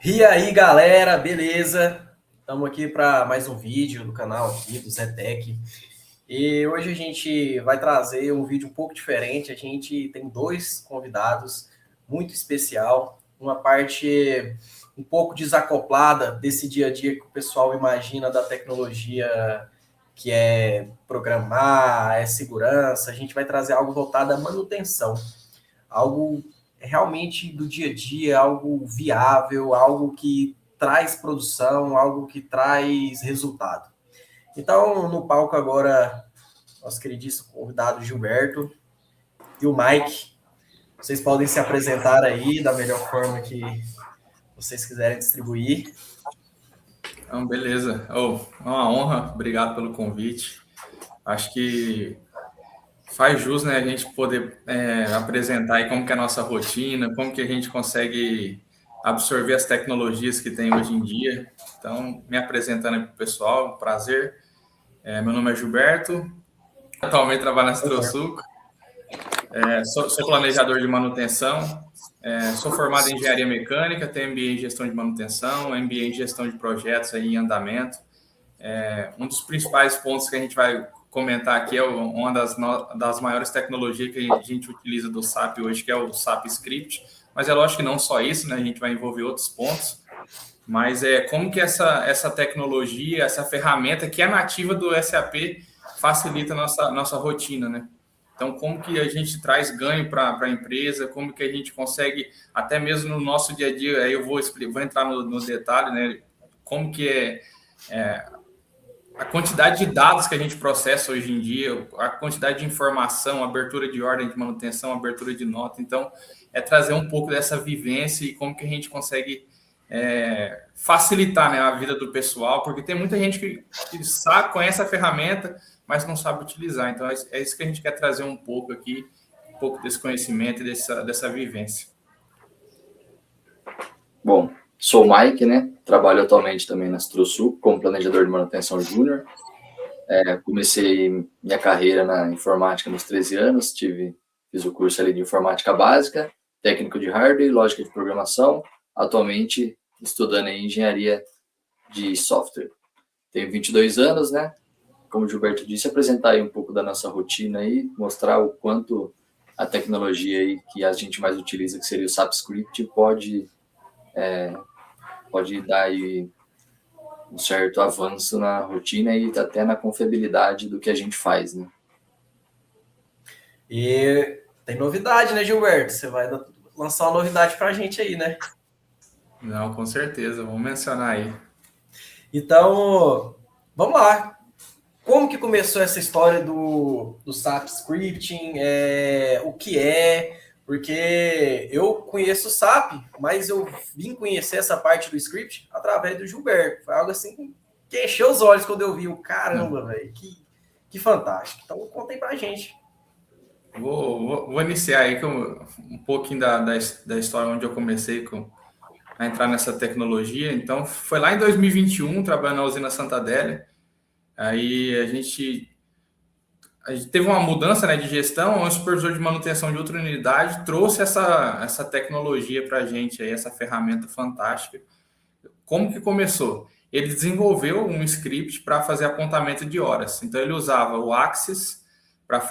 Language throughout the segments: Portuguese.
E aí, galera, beleza? Estamos aqui para mais um vídeo no canal aqui do Zetec. E hoje a gente vai trazer um vídeo um pouco diferente. A gente tem dois convidados muito especial, uma parte um pouco desacoplada desse dia a dia que o pessoal imagina da tecnologia, que é programar, é segurança. A gente vai trazer algo voltado à manutenção, algo realmente do dia a dia, algo viável, algo que traz produção, algo que traz resultado. Então, no palco agora, nosso queridíssimo convidado Gilberto e o Mike. Vocês podem se apresentar aí da melhor forma que vocês quiserem distribuir. Então, beleza. É uma honra, obrigado pelo convite. Acho que faz jus, né, a gente poder apresentar aí como que é a nossa rotina, como que a gente consegue absorver as tecnologias que tem hoje em dia. Então, me apresentando aí para o pessoal, prazer. Meu nome é Gilberto, atualmente trabalho na Astrosuco, sou planejador de manutenção, sou formado em engenharia mecânica, tenho MBA em gestão de manutenção, MBA em gestão de projetos aí em andamento. Um dos principais pontos que a gente vai comentar aqui é uma das maiores tecnologias que a gente utiliza do SAP hoje, que é o SAP Script. Mas é lógico que não só isso, né? A gente vai envolver outros pontos. Mas como que essa tecnologia, essa ferramenta que é nativa do SAP facilita a nossa rotina, né? Então, como que a gente traz ganho para a empresa, como que a gente consegue, até mesmo no nosso dia a dia, aí eu vou entrar no detalhe, né? Como que é a quantidade de dados que a gente processa hoje em dia, a quantidade de informação, abertura de ordem de manutenção, abertura de nota. Então, é trazer um pouco dessa vivência e como que a gente consegue facilitar, né, a vida do pessoal, porque tem muita gente que sabe, conhece a ferramenta, mas não sabe utilizar. Então, é isso que a gente quer trazer um pouco aqui, um pouco desse conhecimento e dessa vivência. Bom, sou o Mike, né? Trabalho atualmente também na Astrosul como planejador de manutenção júnior. Comecei minha carreira na informática nos 13 anos, fiz o curso ali de informática básica, técnico de hardware e lógica de programação. Atualmente estudando em engenharia de software. Tenho 22 anos, né? Como o Gilberto disse, apresentar aí um pouco da nossa rotina aí, mostrar o quanto a tecnologia aí que a gente mais utiliza, que seria o SAP Script, pode dar aí um certo avanço na rotina e até na confiabilidade do que a gente faz, né? E tem novidade, né, Gilberto? Você vai lançar uma novidade para a gente aí, né? Não, com certeza, vamos mencionar aí. Então, vamos lá. Como que começou essa história do SAP Scripting? O que é? Porque eu conheço o SAP, mas eu vim conhecer essa parte do script através do Gilberto. Foi algo assim que encheu os olhos quando eu vi. O caramba, velho, que fantástico. Então, contem pra gente. Vou iniciar aí com um pouquinho da história onde eu comecei a entrar nessa tecnologia. Então, foi lá em 2021, trabalhando na usina Santa Adélia. Aí a gente teve uma mudança, né, de gestão, o supervisor de manutenção de outra unidade trouxe essa tecnologia para a gente, aí, essa ferramenta fantástica. Como que começou? Ele desenvolveu um script para fazer apontamento de horas. Então, ele usava o Axis para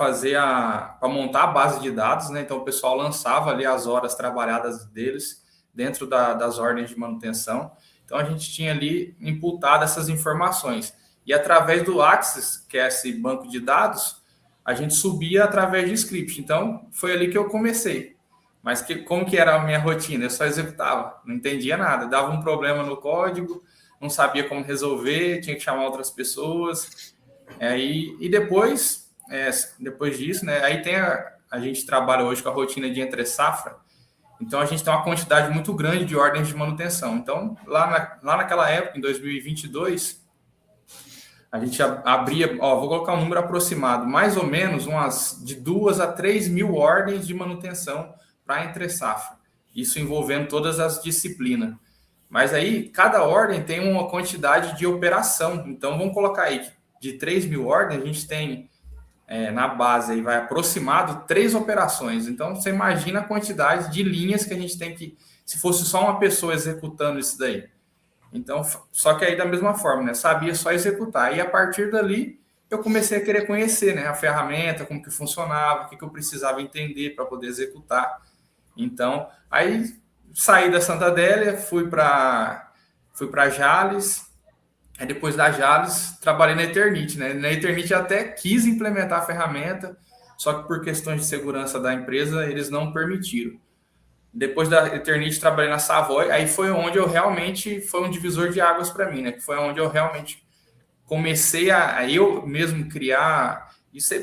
montar a base de dados, né? Então, o pessoal lançava ali as horas trabalhadas deles dentro das ordens de manutenção. Então, a gente tinha ali imputado essas informações. E através do Axis, que é esse banco de dados, a gente subia através de script. Então, foi ali que eu comecei. Mas como que era a minha rotina? Eu só executava, não entendia nada. Dava um problema no código, não sabia como resolver, tinha que chamar outras pessoas. E depois disso, né? Aí a gente trabalha hoje com a rotina de entre safra. Então, a gente tem uma quantidade muito grande de ordens de manutenção. Então, lá naquela época, em 2022, a gente abria, vou colocar um número aproximado, mais ou menos de 2 a 3 mil ordens de manutenção para entre safra. Isso envolvendo todas as disciplinas. Mas aí, cada ordem tem uma quantidade de operação. Então, vamos colocar aí, de 3 mil ordens, a gente tem na base, aí vai aproximado 3 operações. Então, você imagina a quantidade de linhas que a gente tem que se fosse só uma pessoa executando isso daí. Então, só que aí da mesma forma, né? Sabia só executar. E a partir dali, eu comecei a querer conhecer, né? A ferramenta, como que funcionava, o que eu precisava entender para poder executar. Então, aí saí da Santa Adélia, fui para Jales. Aí depois da Jales, trabalhei na Eternit, né? Na Eternit eu até quis implementar a ferramenta, só que por questões de segurança da empresa, eles não permitiram. Depois da Eternit, trabalhei na Savoy, aí foi onde eu realmente, foi um divisor de águas para mim, né? Que foi onde eu realmente comecei a eu mesmo criar, isso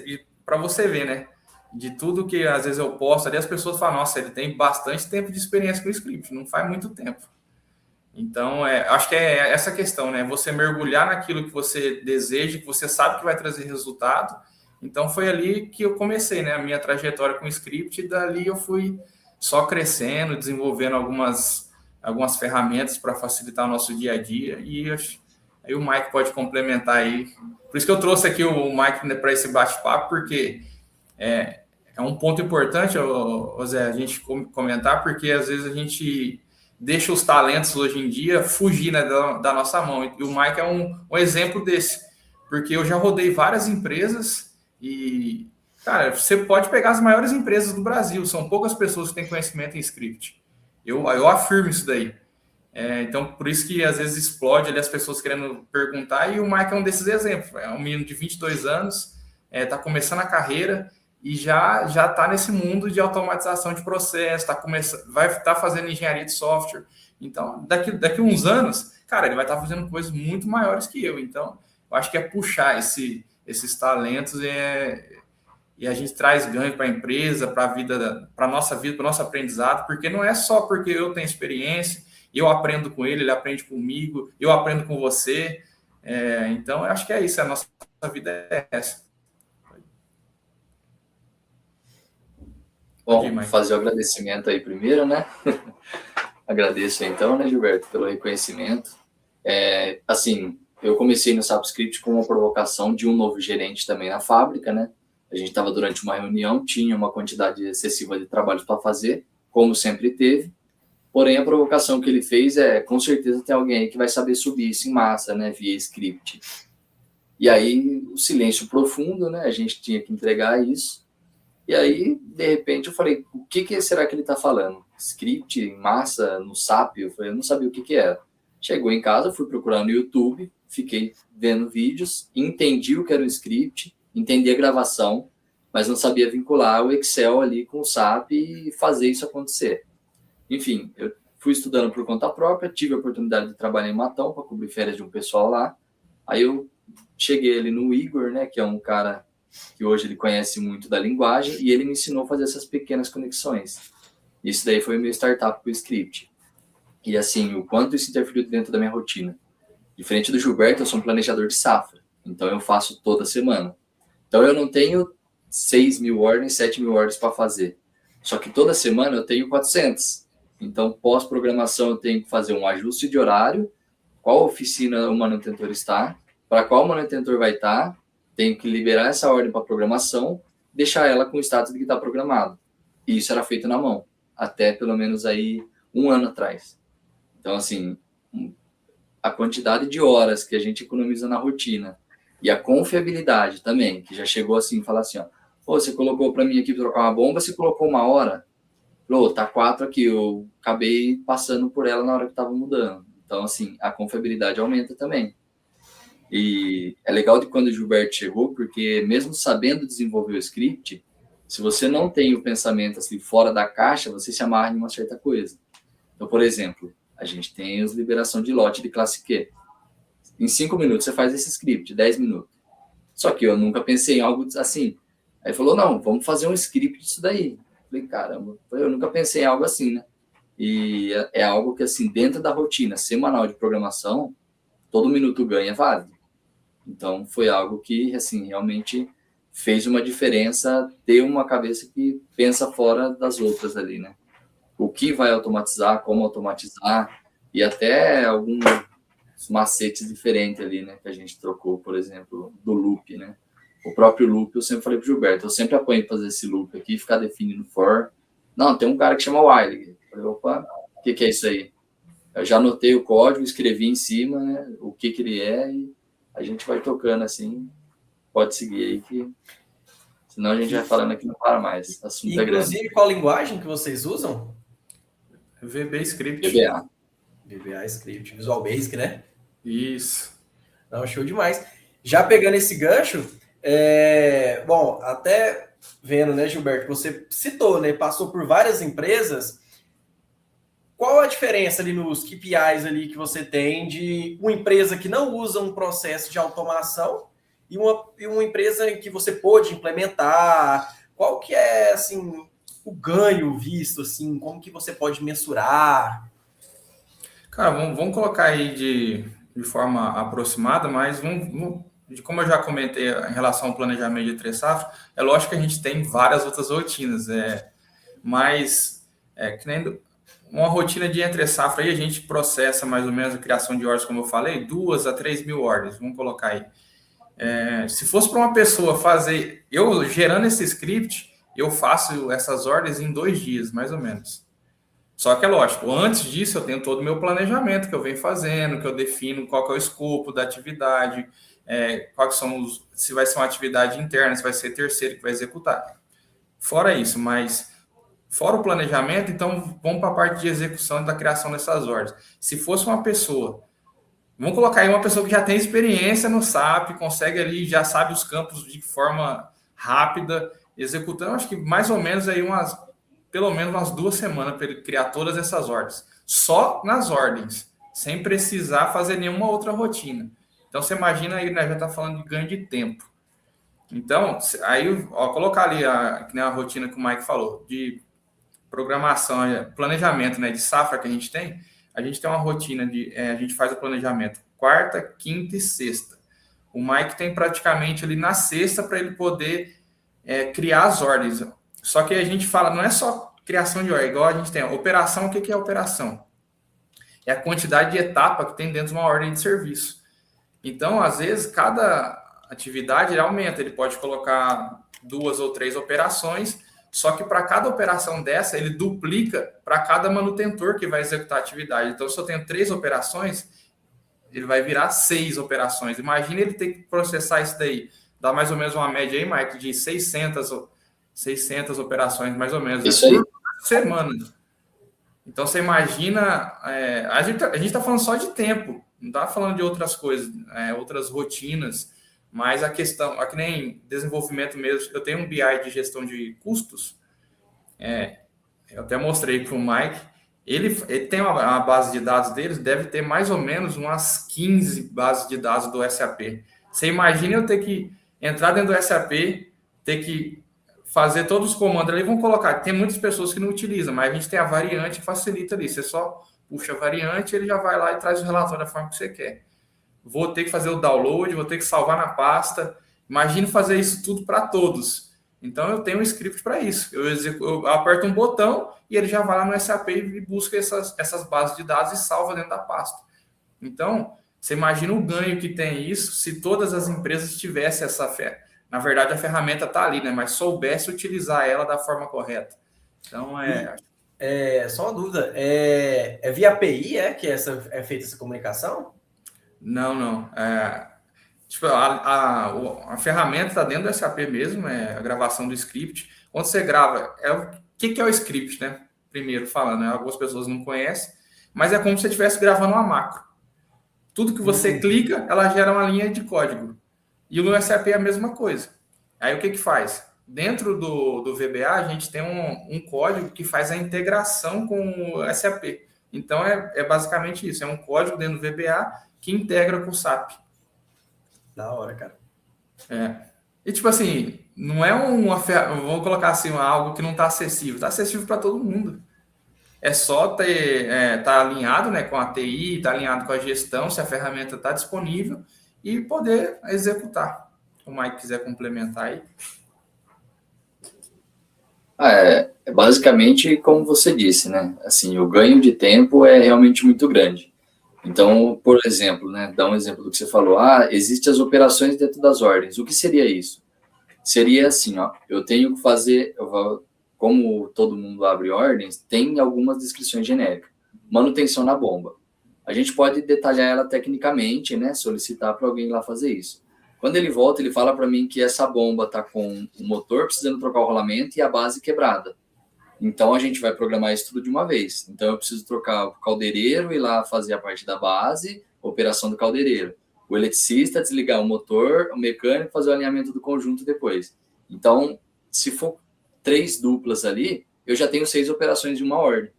para você ver, né? De tudo que às vezes eu posto ali, as pessoas falam, nossa, ele tem bastante tempo de experiência com o script, não faz muito tempo. Então, acho que é essa questão, né? Você mergulhar naquilo que você deseja, que você sabe que vai trazer resultado. Então, foi ali que eu comecei, né? A minha trajetória com o script, e dali eu fui só crescendo, desenvolvendo algumas ferramentas para facilitar o nosso dia a dia. E aí o Mike pode complementar aí. Por isso que eu trouxe aqui o Mike, né, para esse bate-papo, porque é um ponto importante, Zé, a gente comentar, porque às vezes a gente deixa os talentos hoje em dia fugir, né, da nossa mão. E o Mike é um exemplo desse, porque eu já rodei várias empresas e, cara, você pode pegar as maiores empresas do Brasil, são poucas pessoas que têm conhecimento em script. Eu afirmo isso daí. Então, por isso que às vezes explode ali as pessoas querendo perguntar, e o Mike é um desses exemplos. É um menino de 22 anos, está começando a carreira, e já está nesse mundo de automatização de processo, vai estar fazendo engenharia de software. Então, daqui uns anos, cara, ele vai estar fazendo coisas muito maiores que eu. Então, eu acho que é puxar esses talentos e a gente traz ganho para a empresa, para a vida, para a nossa vida, para o nosso aprendizado, porque não é só porque eu tenho experiência, eu aprendo com ele aprende comigo, eu aprendo com você. Então, eu acho que é isso, a nossa vida é essa. Bom, fazer o agradecimento aí primeiro, né? Agradeço então, né, Gilberto, pelo reconhecimento. Assim, eu comecei no SAPscript com uma provocação de um novo gerente também na fábrica, né? A gente estava durante uma reunião, tinha uma quantidade excessiva de trabalhos para fazer, como sempre teve. Porém, a provocação que ele fez com certeza, tem alguém aí que vai saber subir isso em massa, né, via script. E aí, o silêncio profundo, né? A gente tinha que entregar isso. E aí, de repente, eu falei, o que será que ele está falando? Script em massa, no SAP? Eu não sabia o que era. Chegou em casa, fui procurar no YouTube, fiquei vendo vídeos, entendi o que era o script, entendi a gravação, mas não sabia vincular o Excel ali com o SAP e fazer isso acontecer. Enfim, eu fui estudando por conta própria, tive a oportunidade de trabalhar em Matão para cobrir férias de um pessoal lá. Aí eu cheguei ali no Igor, né, que é um cara que hoje ele conhece muito da linguagem, e ele me ensinou a fazer essas pequenas conexões. Isso daí foi o meu startup com o script. E assim, o quanto isso interferiu dentro da minha rotina. Diferente do Gilberto, eu sou um planejador de safra, então eu faço toda semana. Então eu não tenho 6.000 ordens, 7.000 ordens para fazer. Só que toda semana eu tenho 400. Então, pós-programação, eu tenho que fazer um ajuste de horário, qual oficina o manutentor está, para qual manutentor vai estar, tenho que liberar essa ordem para programação, deixar ela com o status de que está programado. E isso era feito na mão, até pelo menos aí 1 ano atrás. Então, assim, a quantidade de horas que a gente economiza na rotina e a confiabilidade também, que já chegou assim, falar assim, ó, pô, você colocou para mim aqui para trocar uma bomba, você colocou 1 hora, pô, tá 4 aqui, eu acabei passando por ela na hora que estava mudando. Então, assim, a confiabilidade aumenta também. E é legal de quando o Gilberto chegou, porque mesmo sabendo desenvolver o script, se você não tem o pensamento assim fora da caixa, você se amarra em uma certa coisa. Então, por exemplo, a gente tem as liberação de lote de classe Q. Em 5 minutos você faz esse script, 10 minutos. Só que eu nunca pensei em algo assim. Aí falou, não, vamos fazer um script disso daí. Falei, caramba, eu nunca pensei em algo assim, né? E é algo que, assim, dentro da rotina semanal de programação, todo minuto ganha válido. Então, foi algo que, assim, realmente fez uma diferença ter uma cabeça que pensa fora das outras ali, né? O que vai automatizar, como automatizar, e até alguns macetes diferentes ali, né? Que a gente trocou, por exemplo, do loop, né? O próprio loop, eu sempre falei pro Gilberto, eu sempre apanho fazer esse loop aqui, ficar definindo for. Não, tem um cara que chama while. Eu falei, opa, O que é isso aí? Eu já anotei o código, escrevi em cima, né, o que ele é, e a gente vai tocando assim. Pode seguir aí, que senão a gente vai falando aqui não para mais. Assunto é grande. Inclusive, qual linguagem que vocês usam? VB Script. VBA. VBA Script, Visual Basic, né? Isso. Não, show demais. Já pegando esse gancho, bom, até vendo, né, Gilberto, você citou, né, passou por várias empresas. Qual a diferença ali nos KPIs ali que você tem de uma empresa que não usa um processo de automação e uma empresa que você pôde implementar? Qual que é, assim, o ganho visto, assim, como que você pode mensurar? Cara, vamos colocar aí de forma aproximada, mas como eu já comentei em relação ao planejamento de 3 safras, é lógico que a gente tem várias outras rotinas, mas que nem uma rotina de entre safra aí a gente processa mais ou menos a criação de ordens, como eu falei, 2 a 3 mil ordens, vamos colocar aí. Se fosse para uma pessoa fazer, eu gerando esse script, eu faço essas ordens em 2 dias, mais ou menos. Só que é lógico, antes disso eu tenho todo o meu planejamento que eu venho fazendo, que eu defino qual que é o escopo da atividade, quais são se vai ser uma atividade interna, se vai ser terceiro que vai executar. Fora isso, mas fora o planejamento, então vamos para a parte de execução e da criação dessas ordens. Se fosse uma pessoa, vamos colocar aí uma pessoa que já tem experiência no SAP, consegue ali, já sabe os campos de forma rápida, executando, acho que mais ou menos aí pelo menos umas 2 semanas para ele criar todas essas ordens. Só nas ordens, sem precisar fazer nenhuma outra rotina. Então, você imagina aí, né, já está falando de ganho de tempo. Então, aí, colocar ali que nem a rotina que o Mike falou, de programação, planejamento, né, de safra que a gente tem uma rotina a gente faz o planejamento quarta, quinta e sexta. O Mike tem praticamente ali na sexta para ele poder criar as ordens. Só que a gente fala, não é só criação de ordem, igual a gente tem a operação. O que é operação? É a quantidade de etapa que tem dentro de uma ordem de serviço. Então, às vezes, cada atividade ele aumenta, ele pode colocar 2 ou 3 operações, só que para cada operação dessa, ele duplica para cada manutentor que vai executar a atividade. Então, se eu tenho 3 operações, ele vai virar 6 operações. Imagina ele ter que processar isso daí. Dá mais ou menos uma média aí, Mike, de 600 operações, mais ou menos, isso aí, por semana. Então, você imagina... a gente está falando só de tempo, não está falando de outras coisas, outras rotinas, mas a questão, que nem desenvolvimento mesmo, eu tenho um BI de gestão de custos, eu até mostrei para o Mike, ele tem uma base de dados deles, deve ter mais ou menos umas 15 bases de dados do SAP. Você imagina eu ter que entrar dentro do SAP, ter que fazer todos os comandos ali, vamos colocar, tem muitas pessoas que não utilizam, mas a gente tem a variante que facilita ali, você só puxa a variante, ele já vai lá e traz o relatório da forma que você quer. Vou ter que fazer o download, vou ter que salvar na pasta. Imagine fazer isso tudo para todos. Então, eu tenho um script para isso. Eu aperto um botão e ele já vai lá no SAP e busca essas bases de dados e salva dentro da pasta. Então, você imagina o ganho que tem isso se todas as empresas tivessem essa fé. Na verdade, a ferramenta está ali, né? Mas soubesse utilizar ela da forma correta. Então, só uma dúvida. É via API que é feita essa comunicação? Não. Tipo, a ferramenta está dentro do SAP mesmo, a gravação do script. Quando você grava, o que é o script, né? Primeiro falando, né? Algumas pessoas não conhecem, mas é como se você estivesse gravando uma macro. Tudo que você clica, ela gera uma linha de código. E no SAP é a mesma coisa. Aí o que faz? Dentro do VBA, a gente tem um código que faz a integração com o SAP. Então, é basicamente isso. É um código dentro do VBA que integra com o SAP. Da hora, cara. E tipo assim, não é vamos colocar assim, algo que não está acessível. Está acessível para todo mundo. É só tá alinhado, né, com a TI, está alinhado com a gestão, se a ferramenta está disponível e poder executar. Se o Mike quiser complementar aí. Basicamente, como você disse, né? Assim, o ganho de tempo é realmente muito grande. Então, por exemplo, né, dá um exemplo do que você falou. Existem as operações dentro das ordens. O que seria isso? Seria assim, eu tenho que fazer, como todo mundo abre ordens, tem algumas descrições genéricas. manutenção na bomba. A gente pode detalhar ela tecnicamente, né? Solicitar para alguém lá fazer isso. Quando ele volta, ele fala para mim que essa bomba está com o motor precisando trocar o rolamento e a base quebrada. Então, a gente vai programar isso tudo de uma vez. Então, eu preciso trocar o caldeireiro, ir lá fazer a parte da base, operação do caldeireiro. O eletricista desligar o motor, o mecânico fazer o alinhamento do conjunto depois. Então, se for 3 duplas ali, eu já tenho 6 operações de uma ordem.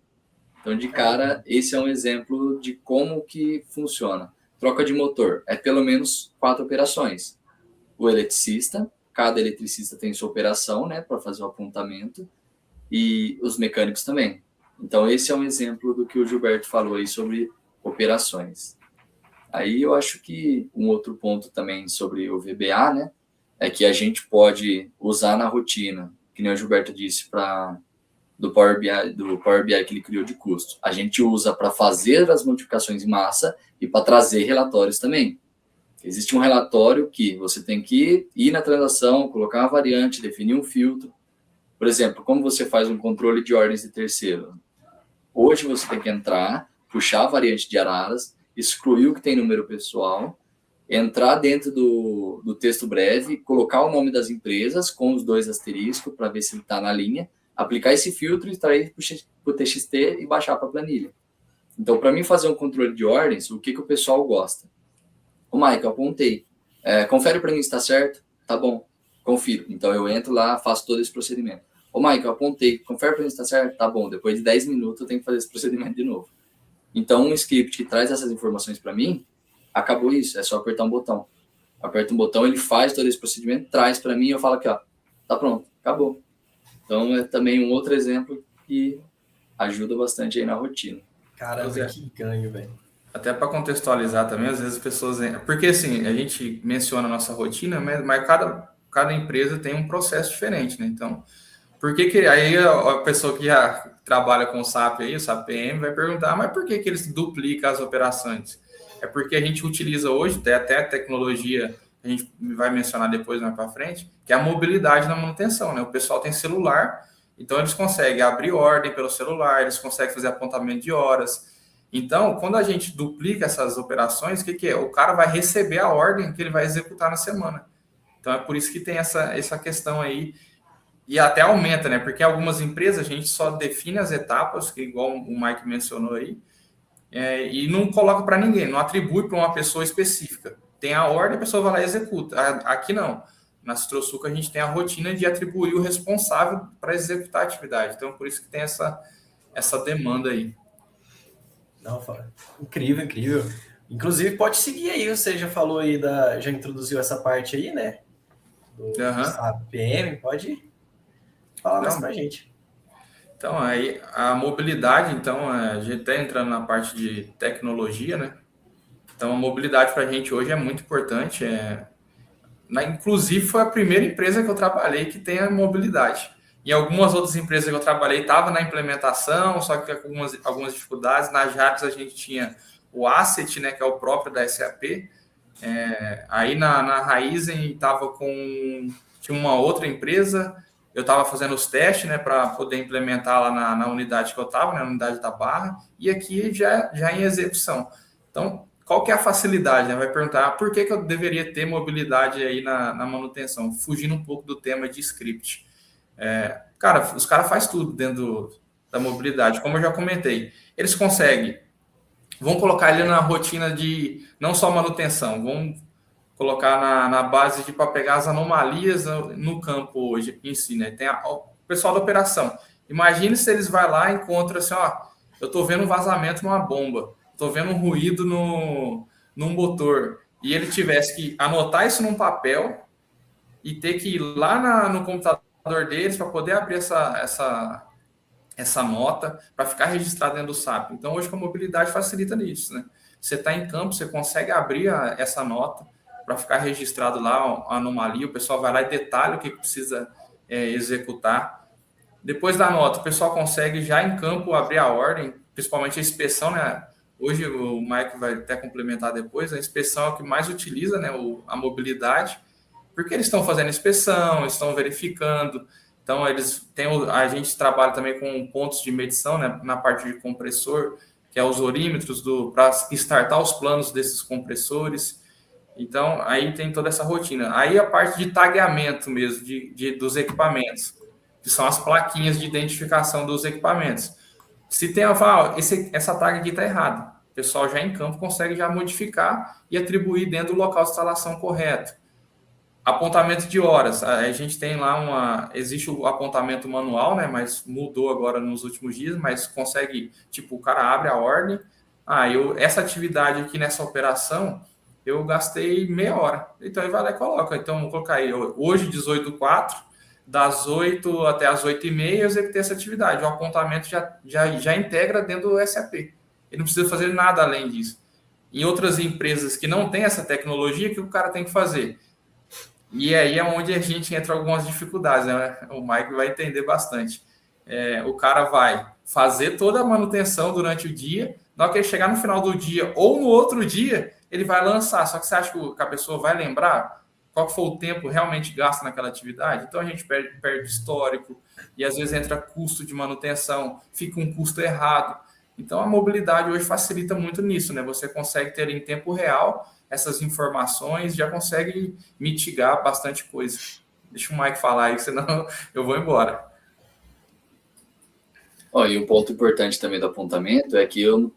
Então, de cara, esse é um exemplo de como que funciona. Troca de motor, é pelo menos 4 operações. O eletricista, cada eletricista tem sua operação, né, para fazer o apontamento, e os mecânicos também. Então, esse é um exemplo do que o Gilberto falou aí sobre operações. Aí eu acho que um outro ponto também sobre o VBA, né, é que a gente pode usar na rotina, que nem o Gilberto disse, do Power BI que ele criou de custo. A gente usa para fazer as modificações em massa e para trazer relatórios também. Existe um relatório que você tem que ir na transação, colocar uma variante, definir um filtro. Por exemplo, como você faz um controle de ordens de terceiro? Hoje você tem que entrar, puxar a variante de araras, excluir o que tem número pessoal, entrar dentro do texto breve, colocar o nome das empresas com os 2 asteriscos para ver se ele está na linha, aplicar esse filtro, extrair para o TXT e baixar para a planilha. Então, para mim fazer um controle de ordens, o que o pessoal gosta? Ô, Mike, eu apontei. Confere para mim se está certo? Tá bom, confiro. Então, eu entro lá, faço todo esse procedimento. Ô, Mike, eu apontei. Confere para mim se está certo? Tá bom, depois de 10 minutos eu tenho que fazer esse procedimento de novo. Então, um script que traz essas informações para mim, acabou isso, é só apertar um botão. Aperta um botão, ele faz todo esse procedimento, traz para mim e eu falo aqui, ó, tá pronto, acabou. Então, é também um outro exemplo que ajuda bastante aí na rotina. Caramba, que ganho, velho. Até para contextualizar também, às vezes as pessoas... Porque, assim, a gente menciona a nossa rotina, mas cada empresa tem um processo diferente, né? Então, por que aí a pessoa que já trabalha com o SAP aí, o SAP PM, vai perguntar, mas por que eles duplicam as operações? É porque a gente utiliza hoje, até a tecnologia, a gente vai mencionar depois mais para frente, que é a mobilidade na manutenção, né? O pessoal tem celular, então eles conseguem abrir ordem pelo celular, eles conseguem fazer apontamento de horas. Então, quando a gente duplica essas operações, o que é? O cara vai receber a ordem que ele vai executar na semana. Então, é por isso que tem essa questão aí, e até aumenta, né? Porque algumas empresas a gente só define as etapas, que igual o Mike mencionou aí, e não coloca para ninguém, não atribui para uma pessoa específica. Tem a ordem, a pessoa vai lá e executa. Aqui não. Na Citrosuco a gente tem a rotina de atribuir o responsável para executar a atividade. Então, por isso que tem essa demanda aí. Não, incrível, incrível. Inclusive, pode seguir aí, você já falou aí, já introduziu essa parte aí, né? Do SAP PM, pode falar mais pra gente. Então, aí a mobilidade, então, a gente está entrando na parte de tecnologia, né? Então, a mobilidade para a gente hoje é muito importante. Inclusive, foi a primeira empresa que eu trabalhei que tem a mobilidade. Em algumas outras empresas que eu trabalhei, estava na implementação, só que com algumas dificuldades. Na Jacques, a gente tinha o Asset, né, que é o próprio da SAP. Aí, na Raizen, tinha uma outra empresa. Eu estava fazendo os testes, né, para poder implementar lá na unidade que eu estava, na unidade da Barra, e aqui já em execução. Então, qual que é a facilidade? Né? Vai perguntar por que eu deveria ter mobilidade aí na manutenção, fugindo um pouco do tema de script. Cara, os caras fazem tudo dentro da mobilidade, como eu já comentei. Eles vão colocar ele na rotina de não só manutenção, vão colocar na base para pegar as anomalias no campo hoje em si, né? Tem o pessoal da operação. Imagine se eles vão lá e encontram assim, ó, eu estou vendo um vazamento numa bomba, estou vendo um ruído num motor, e ele tivesse que anotar isso num papel e ter que ir lá no computador deles para poder abrir essa nota, para ficar registrado dentro do SAP. Então, hoje, com a mobilidade facilita nisso, né? Você está em campo, você consegue abrir essa nota para ficar registrado lá a anomalia, o pessoal vai lá e detalha o que precisa executar. Depois da nota, o pessoal consegue já em campo abrir a ordem, principalmente a inspeção, né? Hoje o Mike vai até complementar depois, a inspeção é o que mais utiliza, né, a mobilidade, porque eles estão fazendo inspeção, estão verificando. Então, a gente trabalha também com pontos de medição, né, na parte de compressor. que é os orímetros para startar os planos desses compressores. Então, aí tem toda essa rotina. Aí a parte de tagueamento mesmo dos equipamentos, que são as plaquinhas de identificação dos equipamentos. Se tem essa tag aqui está errada, o pessoal já em campo consegue já modificar e atribuir dentro do local de instalação correto. Apontamento de horas. A gente tem lá existe o apontamento manual, né? Mas mudou agora nos últimos dias, mas consegue, tipo, o cara abre a ordem. Essa atividade aqui nessa operação, eu gastei meia hora. Então ele vai lá e coloca. Então, vou colocar aí, hoje, 18h04, das 8 até as 8h30, eu executei essa atividade. O apontamento já integra dentro do SAP. Ele não precisa fazer nada além disso. Em outras empresas que não tem essa tecnologia, o que o cara tem que fazer? E aí é onde a gente entra algumas dificuldades, né? O Mike vai entender bastante. O cara vai fazer toda a manutenção durante o dia, na hora que ele chegar no final do dia ou no outro dia, ele vai lançar. Só que você acha que a pessoa vai lembrar qual foi o tempo realmente gasto naquela atividade? Então a gente perde histórico e às vezes entra custo de manutenção, fica um custo errado. Então a mobilidade hoje facilita muito nisso, né? Você consegue ter em tempo real essas informações, já consegue mitigar bastante coisa. Deixa o Mike falar aí, senão eu vou embora. E um ponto importante também do apontamento é que eu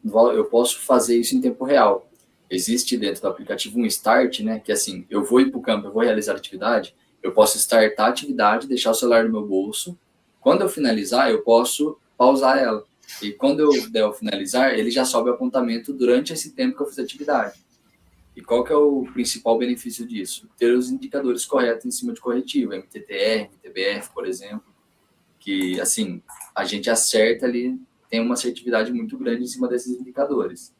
posso fazer isso em tempo real. Existe dentro do aplicativo um start, né? Que assim, eu vou ir para o campo, eu vou realizar a atividade, eu posso startar a atividade, deixar o celular no meu bolso. Quando eu finalizar, eu posso pausar ela. E quando eu der o finalizar, ele já sobe o apontamento durante esse tempo que eu fiz a atividade. E qual que é o principal benefício disso? Ter os indicadores corretos em cima de corretivo, MTTR, MTBF, por exemplo, que, assim, a gente acerta ali, tem uma assertividade muito grande em cima desses indicadores.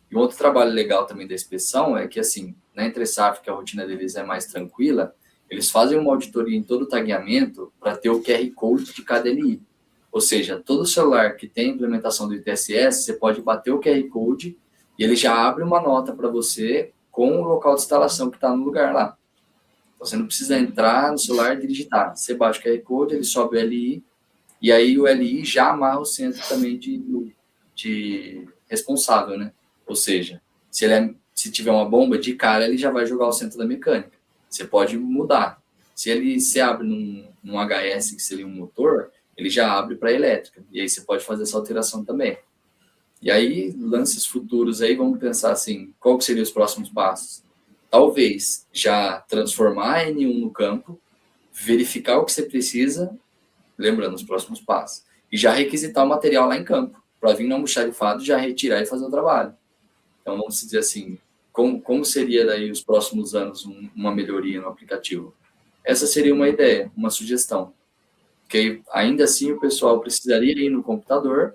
E um outro trabalho legal também da inspeção é que, assim, na Entre-Safra, que a rotina deles é mais tranquila, eles fazem uma auditoria em todo o tagueamento para ter o QR Code de cada LI. Ou seja, todo celular que tem implementação do ITSS, você pode bater o QR Code e ele já abre uma nota para você com o local de instalação que está no lugar lá. Então, você não precisa entrar no celular e digitar. Você baixa o QR Code, ele sobe o LI, e aí o LI já amarra o centro também de responsável, né? Ou seja, se tiver uma bomba, de cara ele já vai jogar o centro da mecânica. Você pode mudar. Se ele se abre num HS, que seria um motor, ele já abre para elétrica. E aí você pode fazer essa alteração também. E aí, lances futuros aí, vamos pensar assim, qual que seriam os próximos passos? Talvez já transformar a N1 no campo, verificar o que você precisa, lembrando os próximos passos, e já requisitar o material lá em campo, para vir no almoxarifado, já retirar e fazer o trabalho. Então, vamos dizer assim, como seria daí os próximos anos uma melhoria no aplicativo? Essa seria uma ideia, uma sugestão. Porque ainda assim o pessoal precisaria ir no computador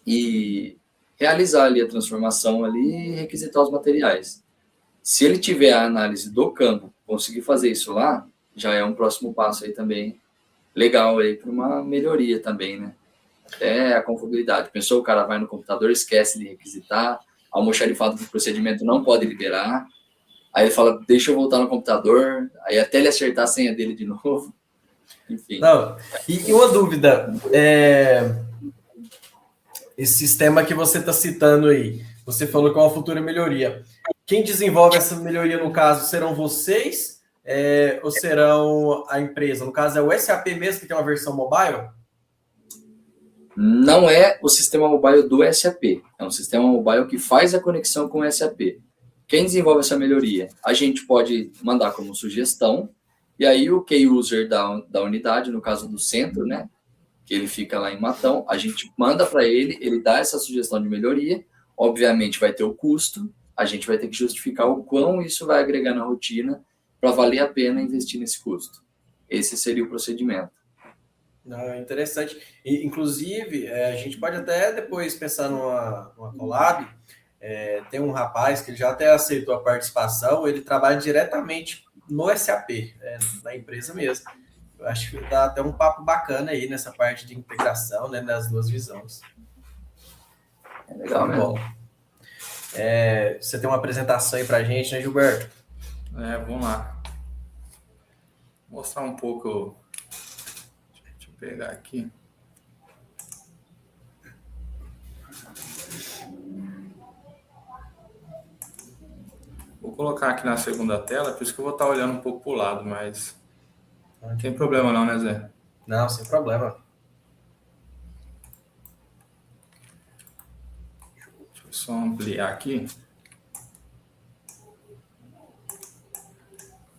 e realizar ali a transformação ali e requisitar os materiais. Se ele tiver a análise do campo, conseguir fazer isso lá, já é um próximo passo aí também legal aí para uma melhoria também, né? Até a confiabilidade. Pensou, o cara vai no computador, esquece de requisitar, almoxarifado do procedimento não pode liberar, aí ele fala, deixa eu voltar no computador, aí até ele acertar a senha dele de novo, enfim. Não, e uma dúvida, esse sistema que você está citando aí, você falou que é uma futura melhoria. Quem desenvolve essa melhoria, no caso, serão vocês ou serão a empresa? No caso, é o SAP mesmo que tem uma versão mobile? Não é o sistema mobile do SAP, é um sistema mobile que faz a conexão com o SAP. Quem desenvolve essa melhoria? A gente pode mandar como sugestão, e aí o key user da unidade, no caso do centro, né, que ele fica lá em Matão, a gente manda para ele dá essa sugestão de melhoria, obviamente vai ter o custo, a gente vai ter que justificar o quão isso vai agregar na rotina para valer a pena investir nesse custo. Esse seria o procedimento. Não, interessante. E, inclusive, a gente pode até depois pensar numa collab. Tem um rapaz que ele já até aceitou a participação, ele trabalha diretamente no SAP, na empresa mesmo. Eu acho que dá até um papo bacana aí nessa parte de integração, né, das duas visões. É legal mesmo. Você tem uma apresentação aí pra gente, né, Gilberto? Vamos lá. Vou mostrar um pouco. Deixa eu pegar aqui. colocar aqui na segunda tela, por isso que eu vou estar olhando um pouco para o lado, mas não tem problema não, né, Zé? Não, sem problema. Deixa eu só ampliar aqui.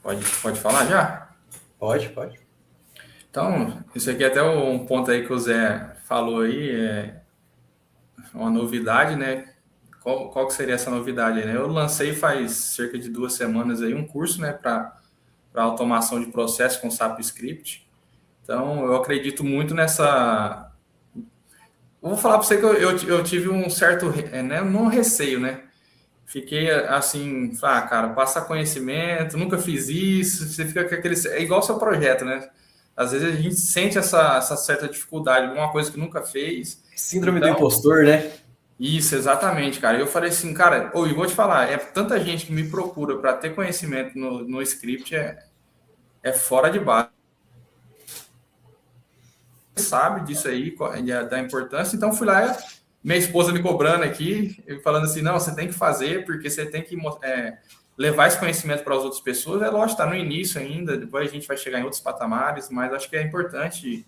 Pode falar já? Pode. Então, isso aqui é até um ponto aí que o Zé falou aí, é uma novidade, né? Qual que seria essa novidade aí, né? Eu lancei faz cerca de 2 semanas aí um curso, né, para automação de processo com SAP Script. Então, eu acredito muito nessa... Eu vou falar para você que eu tive um certo, né, não receio, né? Fiquei assim, cara, passa conhecimento, nunca fiz isso, você fica com aquele... É igual o seu projeto, né? Às vezes a gente sente essa certa dificuldade, alguma coisa que nunca fez. Síndrome do impostor, né? Isso, exatamente, cara. Eu falei assim, cara, e vou te falar, é tanta gente que me procura para ter conhecimento no script, é fora de base. Sabe disso aí, da importância, então fui lá, minha esposa me cobrando aqui, falando assim, não, você tem que fazer, porque você tem que levar esse conhecimento para as outras pessoas. É lógico, está no início ainda, depois a gente vai chegar em outros patamares, mas acho que é importante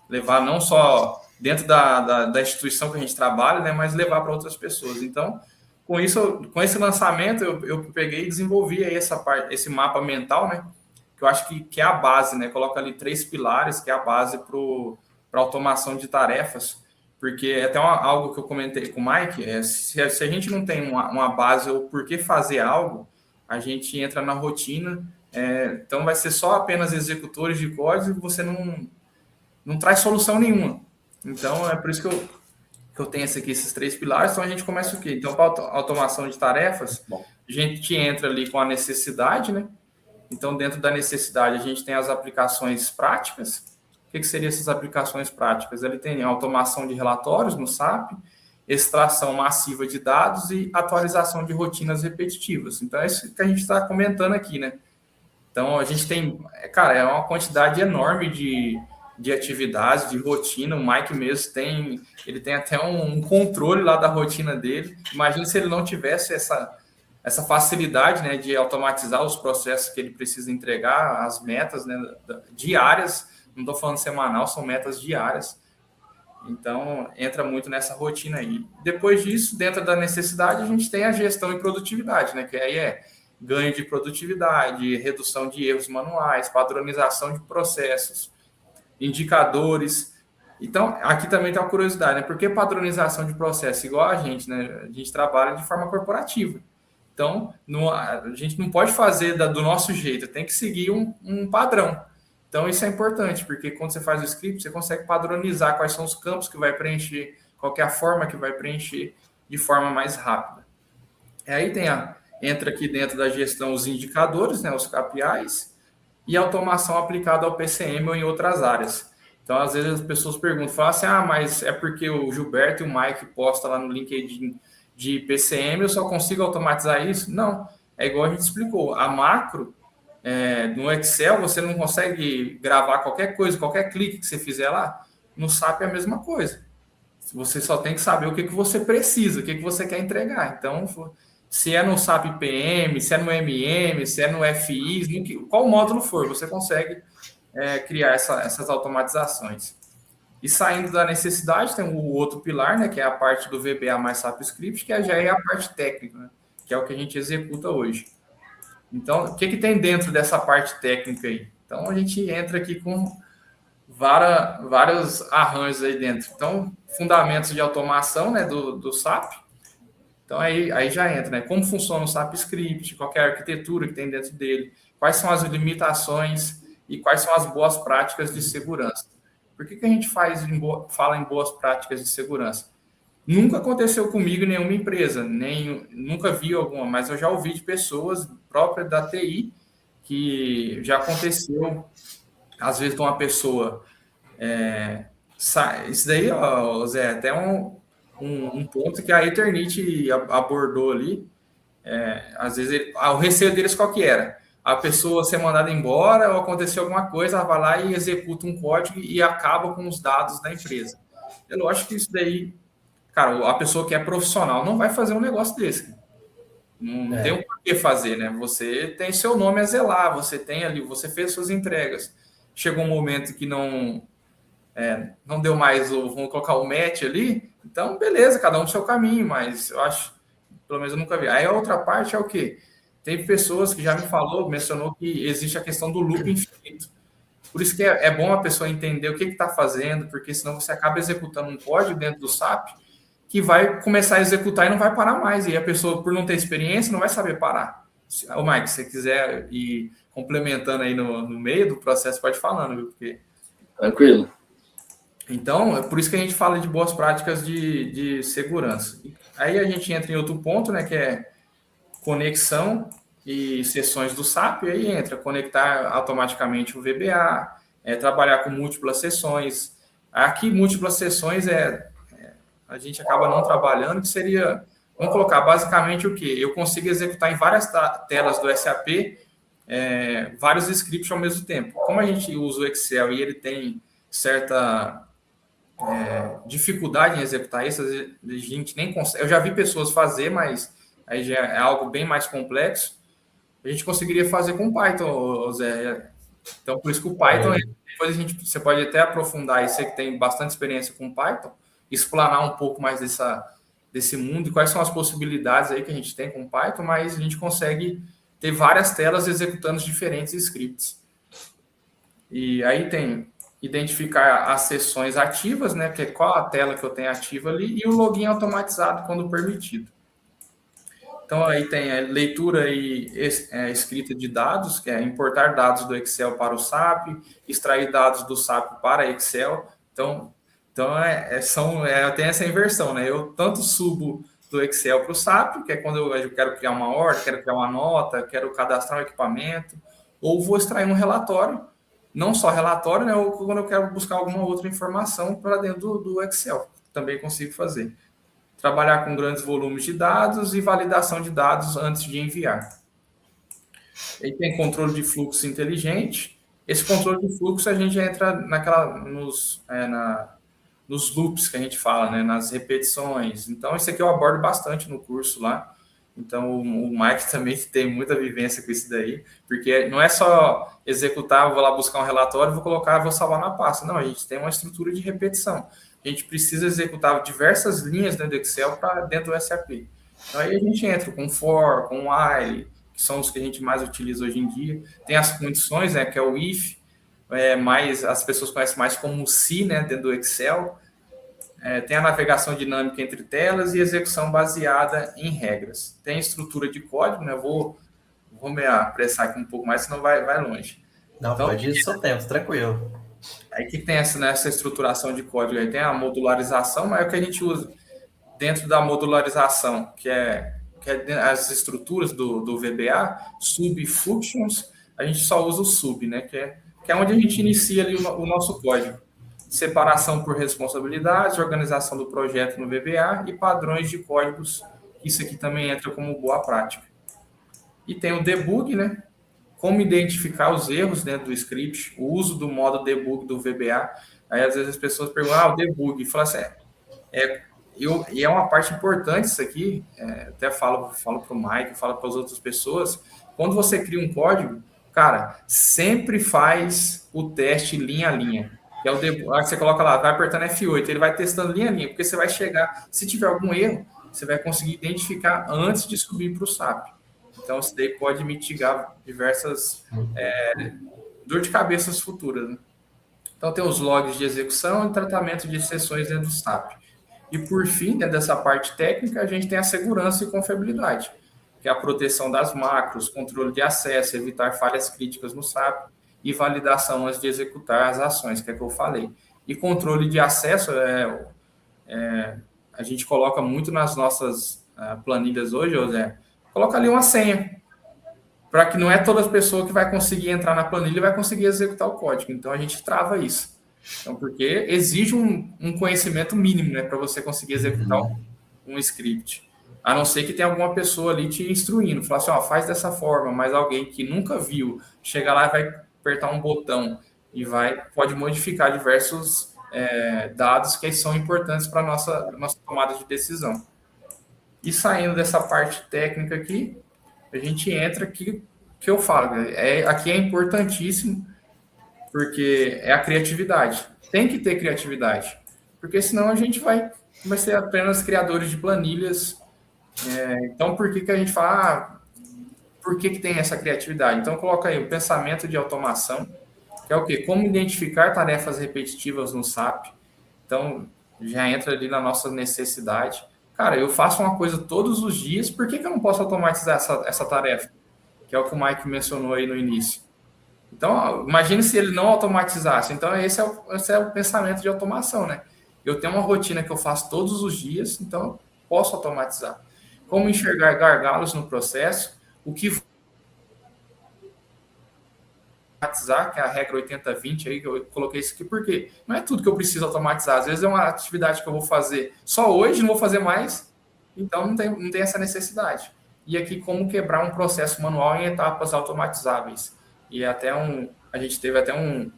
levar não só dentro da instituição que a gente trabalha, né, mas levar para outras pessoas. Então, com esse lançamento, eu peguei e desenvolvi aí esse mapa mental, né, que eu acho que é a base, né, coloca ali 3 pilares, que é a base para automação de tarefas, porque é até algo que eu comentei com o Mike, se a gente não tem uma base ou por que fazer algo, a gente entra na rotina, então vai ser só apenas executores de código e você não traz solução nenhuma. Então, é por isso que eu tenho esses 3 pilares. Então, a gente começa o quê? Então, para automação de tarefas, a gente entra ali com a necessidade, né? Então, dentro da necessidade, a gente tem as aplicações práticas. O que seriam essas aplicações práticas? Ele tem automação de relatórios no SAP, extração massiva de dados e atualização de rotinas repetitivas. Então, é isso que a gente está comentando aqui, né? Então, a gente tem... Cara, é uma quantidade enorme de atividades, de rotina. O Mike mesmo ele tem até um controle lá da rotina dele. Imagina se ele não tivesse essa facilidade, né, de automatizar os processos que ele precisa entregar, as metas, né, diárias. Não estou falando semanal, são metas diárias. Então, entra muito nessa rotina aí. Depois disso, dentro da necessidade, a gente tem a gestão e produtividade, né, que aí é ganho de produtividade, redução de erros manuais, padronização de processos, indicadores. Então, aqui também tem uma curiosidade, né? Por que padronização de processo? Igual a gente, né? A gente trabalha de forma corporativa. Então, a gente não pode fazer do nosso jeito, tem que seguir um padrão. Então, isso é importante, porque quando você faz o script, você consegue padronizar quais são os campos que vai preencher, qual que é a forma que vai preencher de forma mais rápida. E aí entra aqui dentro da gestão os indicadores, né? Os KPIs, e automação aplicada ao PCM ou em outras áreas. Então, às vezes as pessoas perguntam, falam assim, mas é porque o Gilberto e o Mike postam lá no LinkedIn de PCM, eu só consigo automatizar isso? Não, é igual a gente explicou, a macro, no Excel, você não consegue gravar qualquer coisa, qualquer clique que você fizer lá, no SAP é a mesma coisa. Você só tem que saber o que você precisa, o que você quer entregar. Então, se é no SAP PM, se é no MM, se é no FI, qual módulo for, você consegue criar essas automatizações. E saindo da necessidade, tem o outro pilar, né, que é a parte do VBA mais SAP Script, que já é a parte técnica, né, que é o que a gente executa hoje. Então, o que tem dentro dessa parte técnica aí? Então, a gente entra aqui com vários arranjos aí dentro. Então, fundamentos de automação, né, do SAP. Então, aí já entra, né? Como funciona o SAP Script, qual é a arquitetura que tem dentro dele, quais são as limitações e quais são as boas práticas de segurança. Por que a gente fala em boas práticas de segurança? Nunca aconteceu comigo em nenhuma empresa, nunca vi alguma, mas eu já ouvi de pessoas próprias da TI que já aconteceu, às vezes, de uma pessoa... isso daí, ó, Zé, até um ponto que a Eternit abordou ali. Às vezes, o receio deles qual que era? A pessoa ser mandada embora ou acontecer alguma coisa, ela vai lá e executa um código e acaba com os dados da empresa. Eu acho que isso daí, cara, a pessoa que é profissional não vai fazer um negócio desse. Não tem o que fazer, né? Você tem seu nome a zelar, você tem ali, você fez suas entregas. Chegou um momento que não deu mais, vamos colocar o match ali, então beleza, cada um no seu caminho, mas eu acho, pelo menos eu nunca vi. Aí a outra parte é o quê? Tem pessoas que já mencionou que existe a questão do loop infinito. Por isso que é bom a pessoa entender o que está fazendo, porque senão você acaba executando um código dentro do SAP que vai começar a executar e não vai parar mais. E a pessoa, por não ter experiência, não vai saber parar. Ô, Mike, se você quiser ir complementando aí no meio do processo, pode ir falando, viu? Porque... Tranquilo. Então, é por isso que a gente fala de boas práticas de segurança. Aí a gente entra em outro ponto, né, que é conexão e sessões do SAP, e aí entra conectar automaticamente o VBA, trabalhar com múltiplas sessões. Aqui, múltiplas sessões a gente acaba não trabalhando, que seria, vamos colocar basicamente o quê? Eu consigo executar em várias telas do SAP vários scripts ao mesmo tempo. Como a gente usa o Excel e ele tem certa dificuldade em executar isso, a gente nem consegue. Eu já vi pessoas fazer, mas aí já é algo bem mais complexo. A gente conseguiria fazer com Python, Zé. Então, por isso que o Python, depois você pode até aprofundar, e você que tem bastante experiência com Python, explanar um pouco mais desse mundo e quais são as possibilidades aí que a gente tem com Python, mas a gente consegue ter várias telas executando diferentes scripts. E aí tem identificar as sessões ativas, né, que é qual a tela que eu tenho ativa ali, e o login automatizado quando permitido. Então, aí tem a leitura e escrita de dados, que é importar dados do Excel para o SAP, extrair dados do SAP para Excel. Então tem essa inversão, né? Eu tanto subo do Excel para o SAP, que é quando eu quero criar uma ordem, quero criar uma nota, quero cadastrar um equipamento, ou vou extrair um relatório, não só relatório, né? Ou quando eu quero buscar alguma outra informação para dentro do Excel, também consigo fazer. Trabalhar com grandes volumes de dados e validação de dados antes de enviar. Aí tem controle de fluxo inteligente. Esse controle de fluxo a gente entra nos loops que a gente fala, né, nas repetições. Então, isso aqui eu abordo bastante no curso lá. Então, o Mike também tem muita vivência com isso daí, porque não é só executar, vou lá buscar um relatório, vou colocar, vou salvar na pasta. Não, a gente tem uma estrutura de repetição. A gente precisa executar diversas linhas dentro do Excel para dentro do SAP. Então, aí a gente entra com for, com while, que são os que a gente mais utiliza hoje em dia. Tem as condições, né, que é o if, mas as pessoas conhecem mais como o se, né, dentro do Excel. Tem a navegação dinâmica entre telas e execução baseada em regras. Tem estrutura de código, né? Vou me apressar aqui um pouco mais, senão vai longe. Não, então, pode ir do seu tempo, tranquilo. Aí o que tem nessa estruturação de código? Aí tem a modularização, mas é o que a gente usa dentro da modularização, que é as estruturas do VBA, sub-functions, a gente só usa o sub, né? Que é onde a gente inicia ali o nosso código. Separação por responsabilidades, organização do projeto no VBA e padrões de códigos. Isso aqui também entra como boa prática. E tem o debug, né? Como identificar os erros dentro do script, o uso do modo debug do VBA. Aí, às vezes, as pessoas perguntam, o debug. Fala assim, e é uma parte importante isso aqui, até falo para o Mike, falo para as outras pessoas, quando você cria um código, cara, sempre faz o teste linha a linha. Que é o debug. Aí você coloca lá, vai apertando F8, ele vai testando linha a linha, porque você vai chegar, se tiver algum erro, você vai conseguir identificar antes de subir para o SAP. Então, isso daí pode mitigar diversas dor de cabeças futuras, né? Então, tem os logs de execução e tratamento de sessões dentro do SAP. E, por fim, dentro dessa parte técnica, a gente tem a segurança e confiabilidade, que é a proteção das macros, controle de acesso, evitar falhas críticas no SAP e validação antes de executar as ações, que é o que eu falei. E controle de acesso, a gente coloca muito nas nossas planilhas hoje, José, coloca ali uma senha, para que não é toda pessoa que vai conseguir entrar na planilha e vai conseguir executar o código. Então, a gente trava isso. Então, porque exige um conhecimento mínimo, né, para você conseguir executar um script. A não ser que tenha alguma pessoa ali te instruindo, falar assim, faz dessa forma, mas alguém que nunca viu, chega lá e vai apertar um botão e pode modificar diversos dados que são importantes para a nossa tomada de decisão. E saindo dessa parte técnica aqui, a gente entra aqui, que eu falo, aqui é importantíssimo, porque é a criatividade. Tem que ter criatividade, porque senão a gente vai ser apenas criadores de planilhas. Então, por que a gente fala, por que tem essa criatividade? Então, coloca aí o pensamento de automação, que é o quê? Como identificar tarefas repetitivas no SAP. Então, já entra ali na nossa necessidade. Cara, eu faço uma coisa todos os dias, por que eu não posso automatizar essa tarefa? Que é o que o Mike mencionou aí no início. Então, imagine se ele não automatizasse. Então, esse é o pensamento de automação, né? Eu tenho uma rotina que eu faço todos os dias, então eu posso automatizar. Como enxergar gargalos no processo, o que automatizar, que é a regra 80-20 aí, que eu coloquei isso aqui, porque não é tudo que eu preciso automatizar. Às vezes é uma atividade que eu vou fazer só hoje, não vou fazer mais, então não tem essa necessidade. E aqui, como quebrar um processo manual em etapas automatizáveis. E até a gente teve até um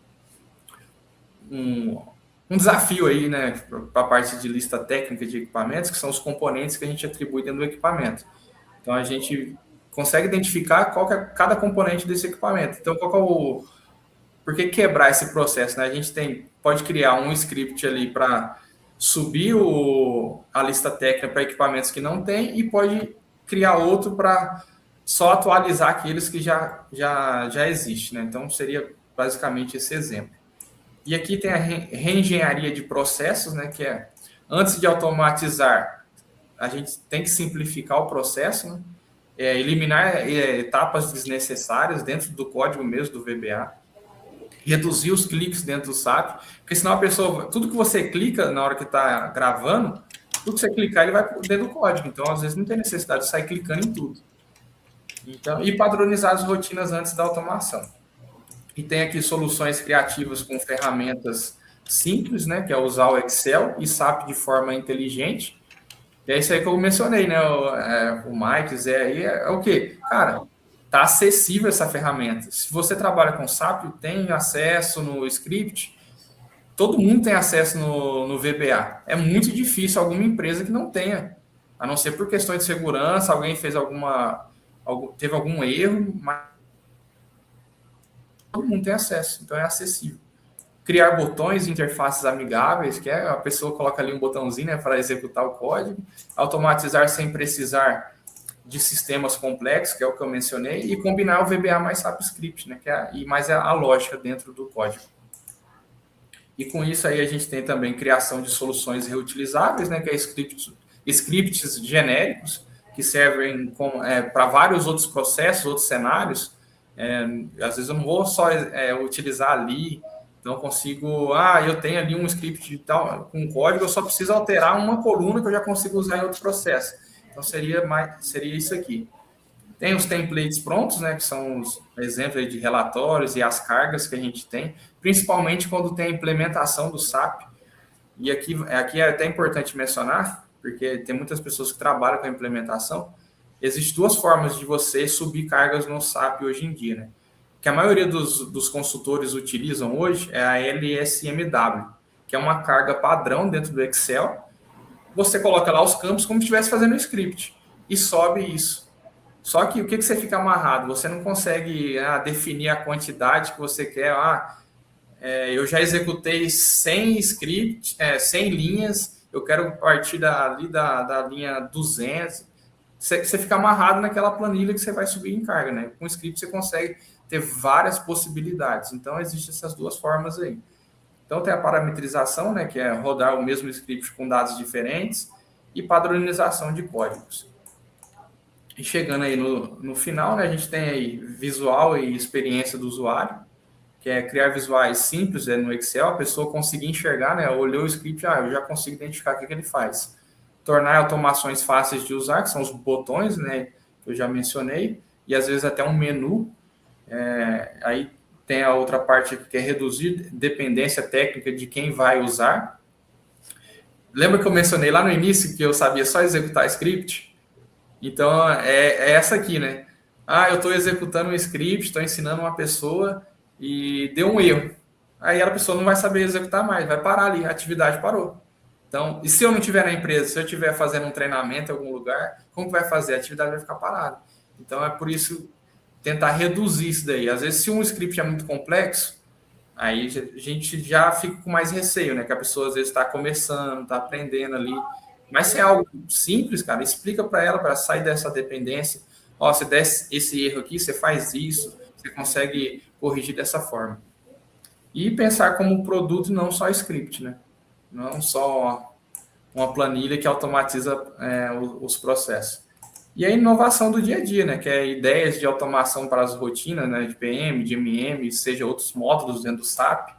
desafio aí, né, para a parte de lista técnica de equipamentos, que são os componentes que a gente atribui dentro do equipamento. Então, a gente consegue identificar qual que é cada componente desse equipamento. Então, por que quebrar esse processo, né? A gente pode criar um script ali para subir a lista técnica para equipamentos que não tem e pode criar outro para só atualizar aqueles que já existem, né? Então, seria basicamente esse exemplo. E aqui tem a reengenharia de processos, né? Que é, antes de automatizar, a gente tem que simplificar o processo, né? Eliminar etapas desnecessárias dentro do código mesmo do VBA, reduzir os cliques dentro do SAP, porque senão a pessoa, tudo que você clica na hora que está gravando, tudo que você clicar, ele vai dentro do código. Então, às vezes, não tem necessidade de sair clicando em tudo. Então, e padronizar as rotinas antes da automação. E tem aqui soluções criativas com ferramentas simples, né? Que é usar o Excel e SAP de forma inteligente. E é isso aí que eu mencionei, né? O Mike, Zé aí, é o quê? Cara, tá acessível essa ferramenta. Se você trabalha com SAP, tem acesso no script, todo mundo tem acesso no VBA. É muito difícil alguma empresa que não tenha, a não ser por questões de segurança, alguém fez teve algum erro, mas todo mundo tem acesso, então é acessível. Criar botões e interfaces amigáveis, que a pessoa coloca ali um botãozinho, né, para executar o código. Automatizar sem precisar de sistemas complexos, que é o que eu mencionei, e combinar o VBA mais SAP Script, né, e mais a lógica dentro do código. E com isso aí a gente tem também criação de soluções reutilizáveis, né, que é scripts genéricos, que servem para vários outros processos, outros cenários. Às vezes eu não vou só utilizar ali, então eu consigo, eu tenho ali um script com código, eu só preciso alterar uma coluna que eu já consigo usar em outro processo. Então seria isso aqui. Tem os templates prontos, né, que são os exemplos de relatórios e as cargas que a gente tem, principalmente quando tem a implementação do SAP. E aqui é até importante mencionar, porque tem muitas pessoas que trabalham com a implementação. Existem duas formas de você subir cargas no SAP hoje em dia, né? Que a maioria dos consultores utilizam hoje é a LSMW, que é uma carga padrão dentro do Excel. Você coloca lá os campos como se estivesse fazendo um script e sobe isso. Só que o que você fica amarrado? Você não consegue definir a quantidade que você quer. Eu já executei 100 scripts, 100 linhas, eu quero partir da linha 200. Você fica amarrado naquela planilha que você vai subir em carga, né? Com o script você consegue ter várias possibilidades. Então, existem essas duas formas aí. Então, tem a parametrização, né? Que é rodar o mesmo script com dados diferentes, e padronização de códigos. E chegando aí no final, né? A gente tem aí visual e experiência do usuário, que é criar visuais simples no Excel, a pessoa conseguir enxergar, né? Olhou o script, eu já consigo identificar o que ele faz. Tornar automações fáceis de usar, que são os botões, né, que eu já mencionei, e às vezes até um menu. Aí tem a outra parte que é reduzir dependência técnica de quem vai usar. Lembra que eu mencionei lá no início que eu sabia só executar script? Então, é essa aqui, né? Eu estou executando um script, estou ensinando uma pessoa e deu um erro. Aí a pessoa não vai saber executar mais, vai parar ali, a atividade parou. Então, e se eu não estiver na empresa, se eu estiver fazendo um treinamento em algum lugar, como que vai fazer? A atividade vai ficar parada. Então, é por isso tentar reduzir isso daí. Às vezes, se um script é muito complexo, aí a gente já fica com mais receio, né? Que a pessoa às vezes está começando, está aprendendo ali. Mas se é algo simples, cara, explica para ela para sair dessa dependência. Ó, você der esse erro aqui, você faz isso, você consegue corrigir dessa forma. E pensar como produto, não só script, né? Não só uma planilha que automatiza os processos. E a inovação do dia a dia, né? Que é ideias de automação para as rotinas, né? De PM, de MM, seja outros módulos dentro do SAP,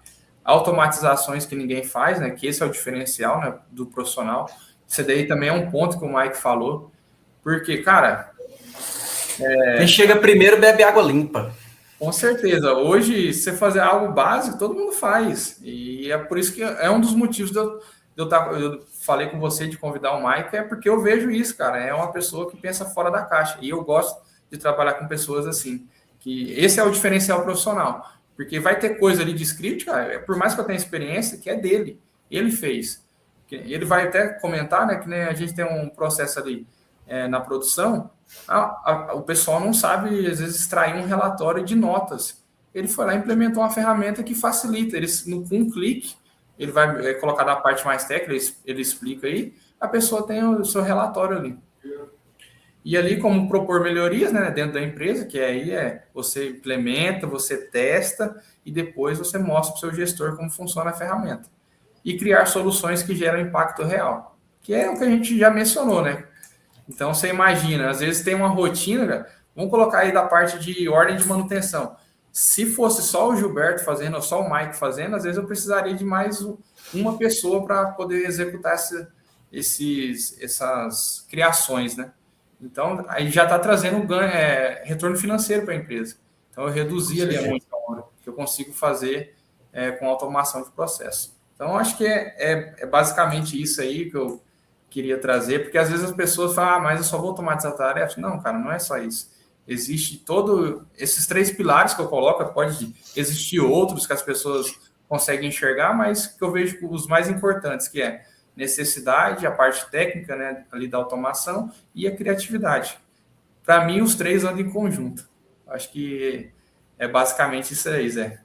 automatizações que ninguém faz, né? Que esse é o diferencial, né, do profissional. Isso daí também é um ponto que o Mike falou, porque, cara... Quem chega primeiro bebe água limpa. Com certeza. Hoje, você fazer algo básico, todo mundo faz. E é por isso que é um dos motivos eu falei com você de convidar o Mike, é porque eu vejo isso, cara. É uma pessoa que pensa fora da caixa. E eu gosto de trabalhar com pessoas assim. Que esse é o diferencial profissional. Porque vai ter coisa ali de script, cara, por mais que eu tenha experiência, que é dele. Ele fez. Ele vai até comentar, né, que né, a gente tem um processo ali na produção, o pessoal não sabe, às vezes, extrair um relatório de notas. Ele foi lá e implementou uma ferramenta que facilita. Com um clique, ele vai colocar na parte mais técnica, ele explica aí, a pessoa tem o seu relatório ali. E ali, como propor melhorias, né, dentro da empresa, que aí você implementa, você testa e depois você mostra para o seu gestor como funciona a ferramenta. E criar soluções que geram impacto real, que é o que a gente já mencionou, né? Então, você imagina, às vezes tem uma rotina, cara, vamos colocar aí da parte de ordem de manutenção. Se fosse só o Gilberto fazendo, ou só o Mike fazendo, às vezes eu precisaria de mais uma pessoa para poder executar essas criações, né? Então, aí já está trazendo retorno financeiro para a empresa. Então, eu reduzi ali a mão de obra que eu consigo fazer com automação de processo. Então, acho que é basicamente isso aí que eu queria trazer, porque às vezes as pessoas falam, mas eu só vou automatizar tarefas. Não, cara, não é só isso. Existe esses 3 pilares que eu coloco, pode existir outros que as pessoas conseguem enxergar, mas que eu vejo os mais importantes, que é necessidade, a parte técnica, né, ali da automação e a criatividade. Para mim, os 3 andam em conjunto. Acho que é basicamente isso aí, Zé.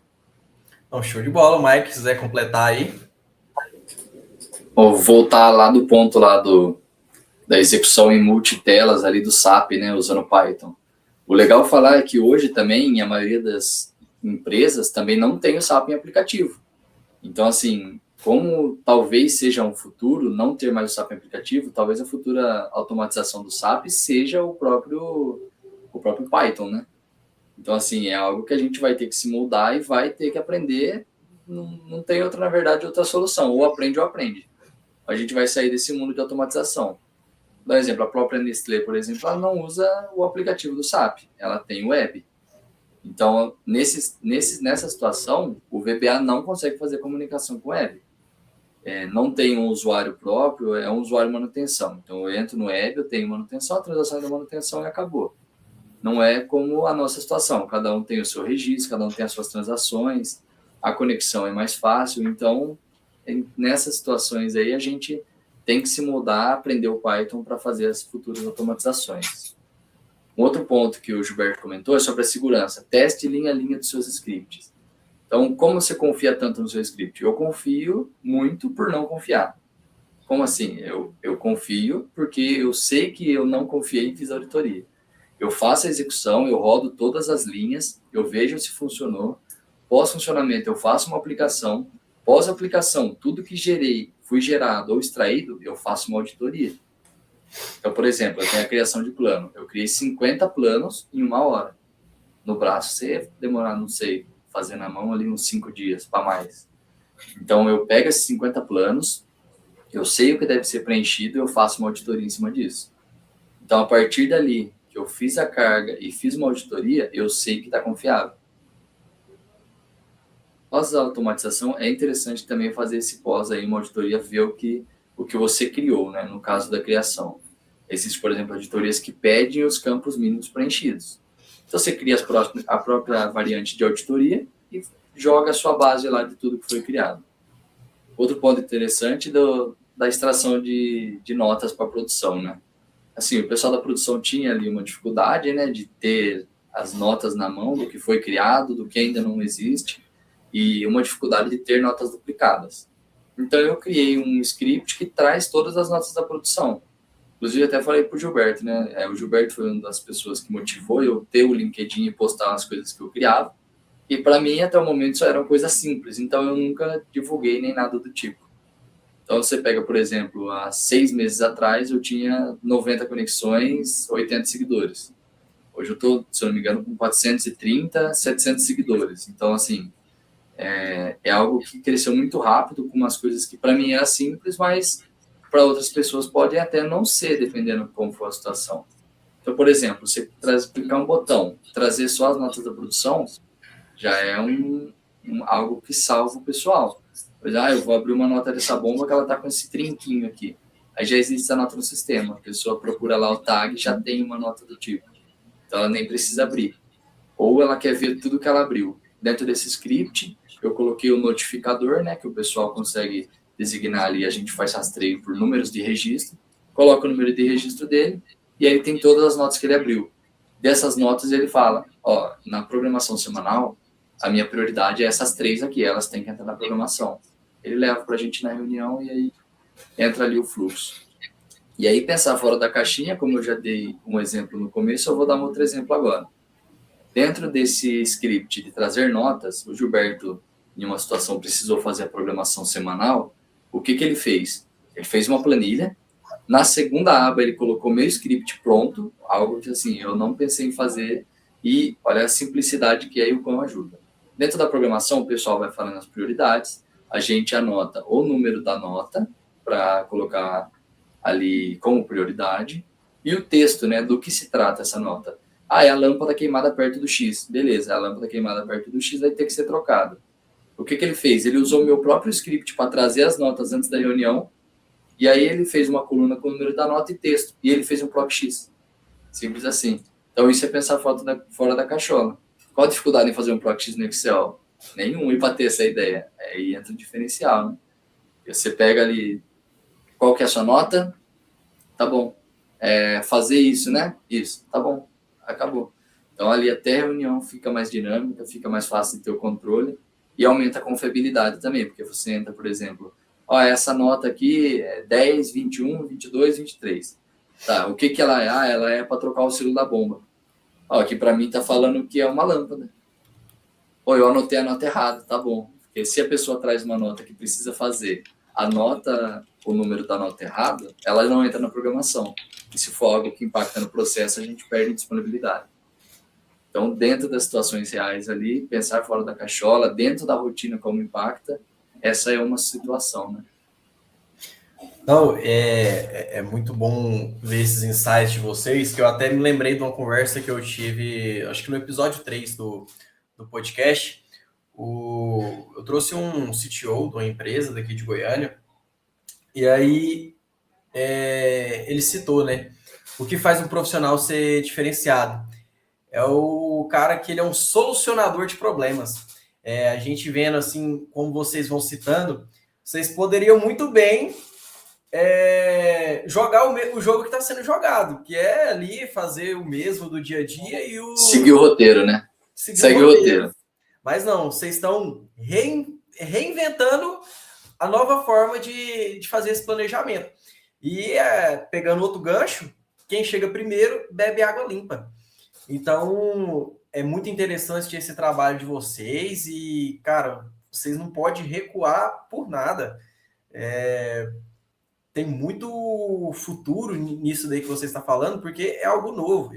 Então, show de bola, Mike, se quiser completar aí. Vou voltar lá do ponto lá da execução em multitelas ali do SAP, né, usando Python. O legal falar é que hoje também a maioria das empresas também não tem o SAP em aplicativo. Então, assim, como talvez seja um futuro não ter mais o SAP em aplicativo, talvez a futura automatização do SAP seja o próprio Python, né? Então, assim, é algo que a gente vai ter que se moldar e vai ter que aprender. Não tem outra, na verdade, outra solução. Ou aprende ou aprende. A gente vai sair desse mundo de automatização. Por exemplo, a própria Nestlé, por exemplo, ela não usa o aplicativo do SAP, ela tem o web. Então, nessa situação, o VBA não consegue fazer comunicação com o web. Não tem um usuário próprio, é um usuário de manutenção. Então, eu entro no web, eu tenho manutenção, a transação da manutenção e acabou. Não é como a nossa situação, cada um tem o seu registro, cada um tem as suas transações, a conexão é mais fácil. Então, nessas situações aí, a gente tem que se mudar, aprender o Python para fazer as futuras automatizações. Um outro ponto que o Gilberto comentou é sobre a segurança. Teste linha a linha dos seus scripts. Então, como você confia tanto no seu script? Eu confio muito por não confiar. Como assim? Eu confio porque eu sei que eu não confiei e fiz a auditoria. Eu faço a execução, eu rodo todas as linhas, eu vejo se funcionou. Pós-funcionamento, eu faço uma aplicação. Pós-aplicação, tudo que fui gerado ou extraído, eu faço uma auditoria. Então, por exemplo, eu tenho a criação de plano. Eu criei 50 planos em 1 hora. No braço, você demorar, não sei, fazer na mão ali uns 5 dias, para mais. Então, eu pego esses 50 planos, eu sei o que deve ser preenchido e eu faço uma auditoria em cima disso. Então, a partir dali, que eu fiz a carga e fiz uma auditoria, eu sei que está confiável. Pós-automatização, é interessante também fazer esse pós aí, uma auditoria, ver o que você criou, né, no caso da criação. Existem, por exemplo, auditorias que pedem os campos mínimos preenchidos. Então, você cria a própria variante de auditoria e joga a sua base lá de tudo que foi criado. Outro ponto interessante da extração de notas para a produção, né? Assim, o pessoal da produção tinha ali uma dificuldade, né, de ter as notas na mão do que foi criado, do que ainda não existe, e uma dificuldade de ter notas duplicadas. Então, eu criei um script que traz todas as notas da produção. Inclusive, até falei para o Gilberto, né? O Gilberto foi uma das pessoas que motivou eu ter o LinkedIn e postar as coisas que eu criava. E para mim, até o momento, isso era uma coisa simples. Então, eu nunca divulguei nem nada do tipo. Então, você pega, por exemplo, há 6 meses atrás, eu tinha 90 conexões, 80 seguidores. Hoje eu estou, se eu não me engano, com 430, 700 seguidores. Então, assim, é algo que cresceu muito rápido, com umas coisas que para mim era simples, mas para outras pessoas podem até não ser, dependendo de como for a situação. Então, por exemplo, você clicar um botão, trazer só as notas da produção, já é algo que salva o pessoal. Pois, eu vou abrir uma nota dessa bomba que ela está com esse trinquinho aqui. Aí já existe a nota no sistema. A pessoa procura lá o tag e já tem uma nota do tipo. Então, ela nem precisa abrir. Ou ela quer ver tudo que ela abriu. Dentro desse script, eu coloquei o notificador, né, que o pessoal consegue designar ali, a gente faz rastreio por números de registro, coloca o número de registro dele, e aí tem todas as notas que ele abriu. Dessas notas ele fala, na programação semanal, a minha prioridade é essas 3 aqui, elas têm que entrar na programação. Ele leva para a gente na reunião e aí entra ali o fluxo. E aí pensar fora da caixinha, como eu já dei um exemplo no começo, eu vou dar um outro exemplo agora. Dentro desse script de trazer notas, o Gilberto, em uma situação, precisou fazer a programação semanal. O que ele fez? Ele fez uma planilha. Na segunda aba, ele colocou meu script pronto, algo que assim, eu não pensei em fazer. E olha a simplicidade que aí o Quão ajuda. Dentro da programação, o pessoal vai falando as prioridades. A gente anota o número da nota para colocar ali como prioridade. E o texto, né, do que se trata essa nota. É a lâmpada queimada perto do X. Beleza, a lâmpada queimada perto do X vai ter que ser trocada. O que ele fez? Ele usou o meu próprio script para trazer as notas antes da reunião, e aí ele fez uma coluna com o número da nota e texto, e ele fez um proc X. Simples assim. Então isso é pensar fora da caixola. Qual a dificuldade em fazer um proc X no Excel? Nenhum, e para ter essa ideia. Aí entra o diferencial, né? Você pega ali, qual que é a sua nota? Tá bom. Fazer isso, né? Isso, tá bom. Acabou. Então ali até a reunião fica mais dinâmica, fica mais fácil de ter o controle e aumenta a confiabilidade também, porque você entra, por exemplo, essa nota aqui é 10, 21, 22, 23. Tá, o que ela é? Ela é para trocar o selo da bomba. Aqui para mim tá falando que é uma lâmpada. Eu anotei a nota errada, tá bom. Porque se a pessoa traz uma nota que precisa fazer o número da nota errada, ela não entra na programação. E se for algo que impacta no processo, a gente perde disponibilidade. Então, dentro das situações reais ali, pensar fora da caixola, dentro da rotina como impacta, essa é uma situação, né? Não, é muito bom ver esses insights de vocês, que eu até me lembrei de uma conversa que eu tive, acho que no episódio 3 do podcast. Eu trouxe um CTO de uma empresa daqui de Goiânia, e aí ele citou, né, o que faz um profissional ser diferenciado. É o cara que ele é um solucionador de problemas. A gente vendo assim, como vocês vão citando, vocês poderiam muito bem jogar o jogo que está sendo jogado, que é ali fazer o mesmo do dia a dia e seguir o roteiro, né? Segue o roteiro. Mas não, vocês estão reinventando a nova forma de fazer esse planejamento. E pegando outro gancho, quem chega primeiro bebe água limpa. Então, é muito interessante esse trabalho de vocês e, cara, vocês não podem recuar por nada. Tem muito futuro nisso daí que você está falando, porque é algo novo.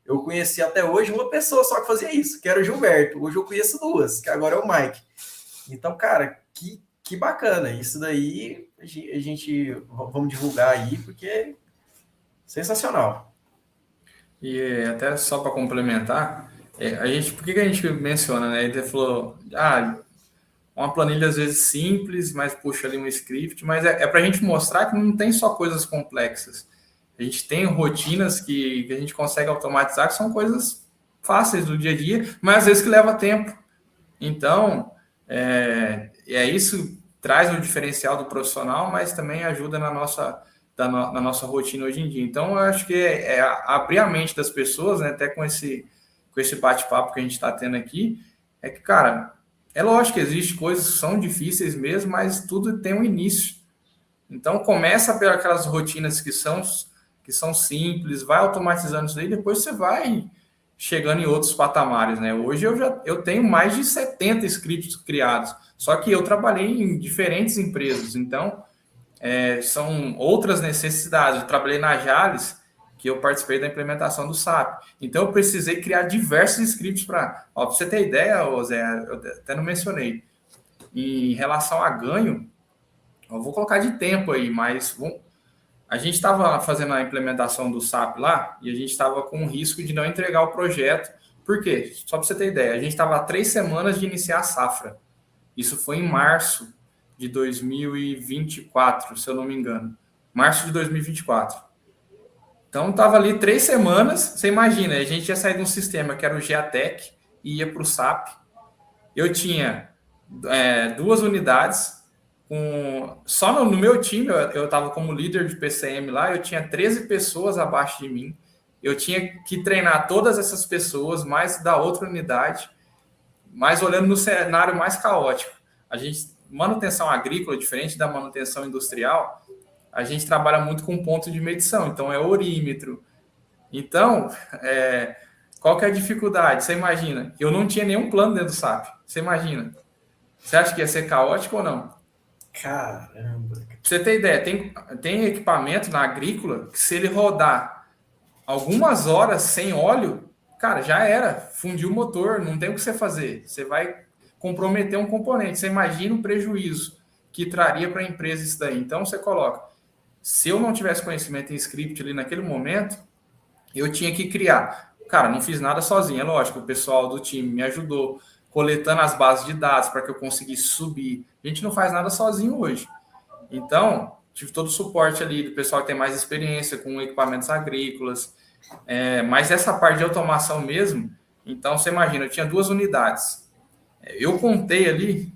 Eu conheci até hoje uma pessoa só que fazia isso, que era o Gilberto. Hoje eu conheço 2, que agora é o Mike. Então, cara, que bacana. Isso daí a gente vamos divulgar aí, porque é sensacional. E até só para complementar, por que a gente menciona, né? Ele falou, uma planilha às vezes simples, mas puxa ali um script, mas é para a gente mostrar que não tem só coisas complexas. A gente tem rotinas que a gente consegue automatizar, que são coisas fáceis do dia a dia, mas às vezes que leva tempo. Então, é isso traz um diferencial do profissional, mas também ajuda na nossa rotina hoje em dia. Então, eu acho que é abrir a mente das pessoas, né, até com esse bate-papo que a gente está tendo aqui, é que, cara, é lógico que existem coisas que são difíceis mesmo, mas tudo tem um início. Então, começa pelas aquelas rotinas que são simples, vai automatizando isso daí, depois você vai chegando em outros patamares, né? Hoje eu tenho mais de 70 scripts criados, só que eu trabalhei em diferentes empresas, então são outras necessidades. Eu trabalhei na Jales, que eu participei da implementação do SAP. Então, eu precisei criar diversos scripts para você ter ideia, Zé, eu até não mencionei, em relação a ganho, eu vou colocar de tempo aí, mas a gente estava fazendo a implementação do SAP lá e a gente estava com o risco de não entregar o projeto. Por quê? Só para você ter ideia, a gente estava há 3 semanas de iniciar a safra. Isso foi em março de 2024, se eu não me engano. Março de 2024. Então, estava ali 3 semanas. Você imagina, a gente ia sair de um sistema que era o Geatec e ia para o SAP. Eu tinha 2 unidades. Só no meu time, eu estava como líder de PCM lá, eu tinha 13 pessoas abaixo de mim. Eu tinha que treinar todas essas pessoas, mais da outra unidade, mas olhando no cenário mais caótico. Manutenção agrícola, diferente da manutenção industrial, a gente trabalha muito com ponto de medição, então é orímetro. Então, qual que é a dificuldade? Você imagina, eu não tinha nenhum plano dentro do SAP. Você imagina? Você acha que ia ser caótico ou não? Caramba. Pra você ter ideia, tem equipamento na agrícola que se ele rodar algumas horas sem óleo, cara, já era. Fundiu o motor, não tem o que você fazer. Você vai comprometer um componente. Você imagina o prejuízo que traria para a empresa isso daí. Então, você coloca. Se eu não tivesse conhecimento em script ali naquele momento, eu tinha que criar. Cara, não fiz nada sozinho, é lógico. O pessoal do time me ajudou, coletando as bases de dados para que eu conseguisse subir. A gente não faz nada sozinho hoje. Então, tive todo o suporte ali do pessoal que tem mais experiência com equipamentos agrícolas, mas essa parte de automação mesmo, então você imagina, eu tinha 2 unidades. Eu contei ali,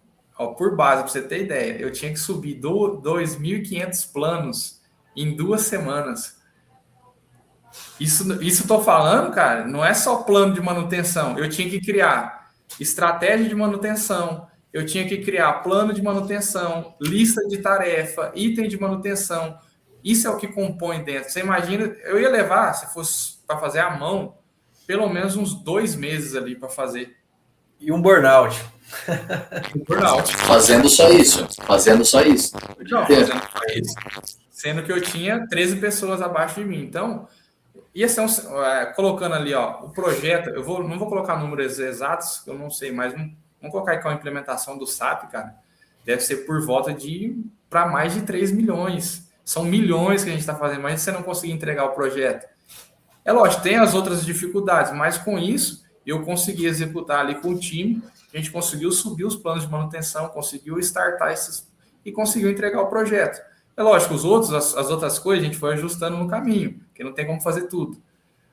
por base, para você ter ideia, eu tinha que subir 2.500 planos em 2 semanas. Isso estou falando, cara, não é só plano de manutenção. Eu tinha que criar estratégia de manutenção, eu tinha que criar plano de manutenção, lista de tarefa, item de manutenção. Isso é o que compõe dentro. Você imagina, eu ia levar, se fosse para fazer à mão, pelo menos uns 2 meses ali para fazer. E um burnout. Fazendo só isso. Não, fazendo só isso. Sendo que eu tinha 13 pessoas abaixo de mim. Então, ia ser colocando ali, o projeto, não vou colocar números exatos, eu não sei, mas vamos colocar aí com a implementação do SAP, cara, deve ser por volta para mais de 3 milhões. São milhões que a gente está fazendo, mas você não conseguir entregar o projeto. É lógico, tem as outras dificuldades, mas com isso, eu consegui executar ali com o time, a gente conseguiu subir os planos de manutenção, conseguiu startar e conseguiu entregar o projeto. É lógico, as outras coisas a gente foi ajustando no caminho, porque não tem como fazer tudo.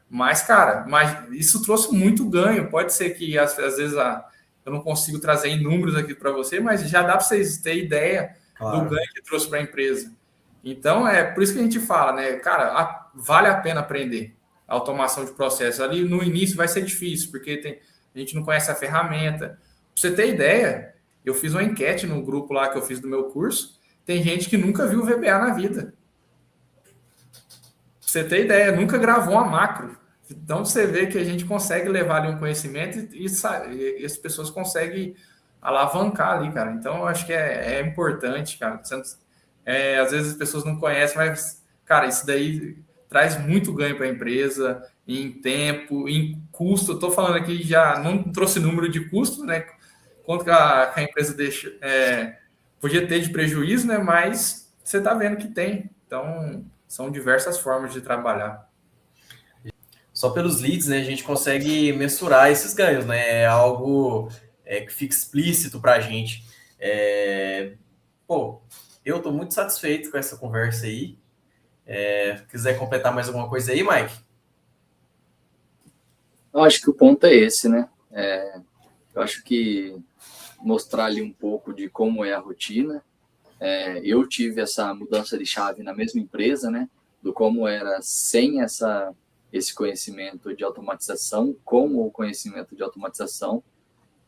Mas, cara, isso trouxe muito ganho. Pode ser que, às vezes, eu não consigo trazer em números aqui para você, mas já dá para vocês terem ideia do ganho que trouxe para a empresa. Então, é por isso que a gente fala, né? Cara, vale a pena aprender a automação de processos. Ali no início vai ser difícil, porque a gente não conhece a ferramenta. Para você ter ideia, eu fiz uma enquete no grupo lá que eu fiz do meu curso, tem gente que nunca viu VBA na vida. Pra você ter ideia, nunca gravou uma macro. Então, você vê que a gente consegue levar ali um conhecimento e as pessoas conseguem alavancar ali, cara. Então, eu acho que é importante, cara. Às vezes as pessoas não conhecem, mas, cara, isso daí traz muito ganho para a empresa, em tempo, em custo. Eu estou falando aqui, já não trouxe número de custo, né? Quanto que a empresa podia ter de prejuízo, né? Mas você está vendo que tem. Então, são diversas formas de trabalhar. Só pelos leads, né, a gente consegue mensurar esses ganhos, né? É algo que fica explícito para a gente. Eu estou muito satisfeito com essa conversa aí. Quiser completar mais alguma coisa aí, Mike? Eu acho que o ponto é esse, né? Eu acho que mostrar ali um pouco de como é a rotina, eu tive essa mudança de chave na mesma empresa, né? Do como era sem esse conhecimento de automatização, como o conhecimento de automatização.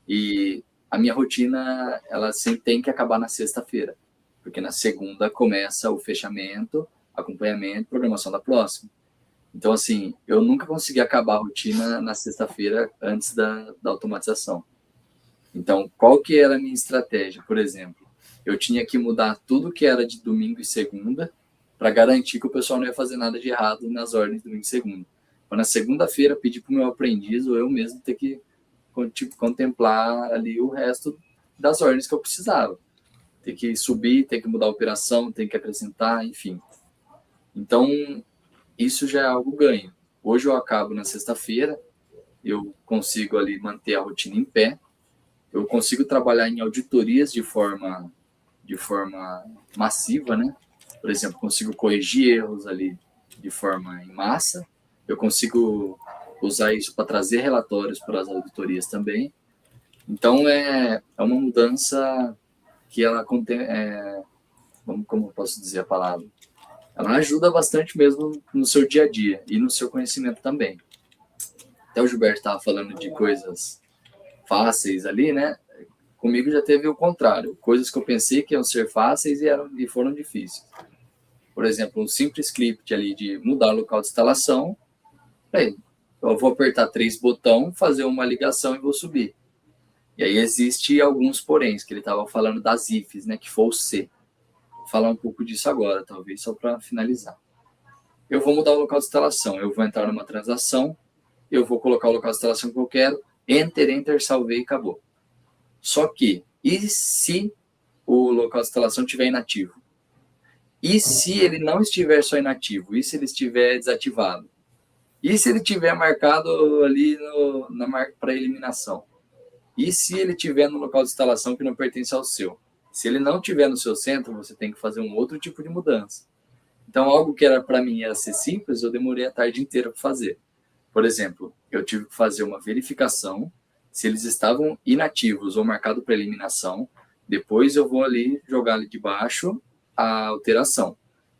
E a minha rotina, ela sempre tem que acabar na sexta-feira, porque na segunda começa o fechamento, acompanhamento, programação da próxima. Então, assim, eu nunca consegui acabar a rotina na sexta-feira antes da automatização. Então, qual que era a minha estratégia? Por exemplo, eu tinha que mudar tudo que era de domingo e segunda para garantir que o pessoal não ia fazer nada de errado nas ordens de domingo e segunda. Para na segunda-feira pedir para o meu aprendiz ou eu mesmo ter que contemplar ali o resto das ordens que eu precisava. Ter que subir, ter que mudar a operação, ter que acrescentar, enfim. Então, isso já é algo ganho. Hoje eu acabo na sexta-feira, eu consigo ali manter a rotina em pé, eu consigo trabalhar em auditorias de forma massiva, né? Por exemplo, consigo corrigir erros ali de forma em massa, eu consigo usar isso para trazer relatórios para as auditorias também. Então, é uma mudança que ela contém, como eu posso dizer a palavra? Ela ajuda bastante mesmo no seu dia a dia e no seu conhecimento também. Até o Gilberto estava falando de coisas fáceis ali, né? Comigo já teve o contrário. Coisas que eu pensei que iam ser fáceis e foram difíceis. Por exemplo, um simples script ali de mudar o local de instalação. Eu vou apertar 3 botões, fazer uma ligação e vou subir. E aí existe alguns poréns, que ele estava falando das ifs, né? Que for o C. Vou falar um pouco disso agora, talvez, só para finalizar. Eu vou mudar o local de instalação. Eu vou entrar numa transação, eu vou colocar o local de instalação que eu quero, enter, salvei e acabou. Só que, e se o local de instalação estiver inativo? E se ele não estiver só inativo? E se ele estiver desativado? E se ele estiver marcado ali para eliminação? E se ele estiver no local de instalação que não pertence ao seu? Se ele não estiver no seu centro, você tem que fazer um outro tipo de mudança. Então, algo que era para mim ia ser simples, eu demorei a tarde inteira para fazer. Por exemplo, eu tive que fazer uma verificação se eles estavam inativos ou marcados para eliminação. Depois eu vou ali jogar ali de baixo a alteração.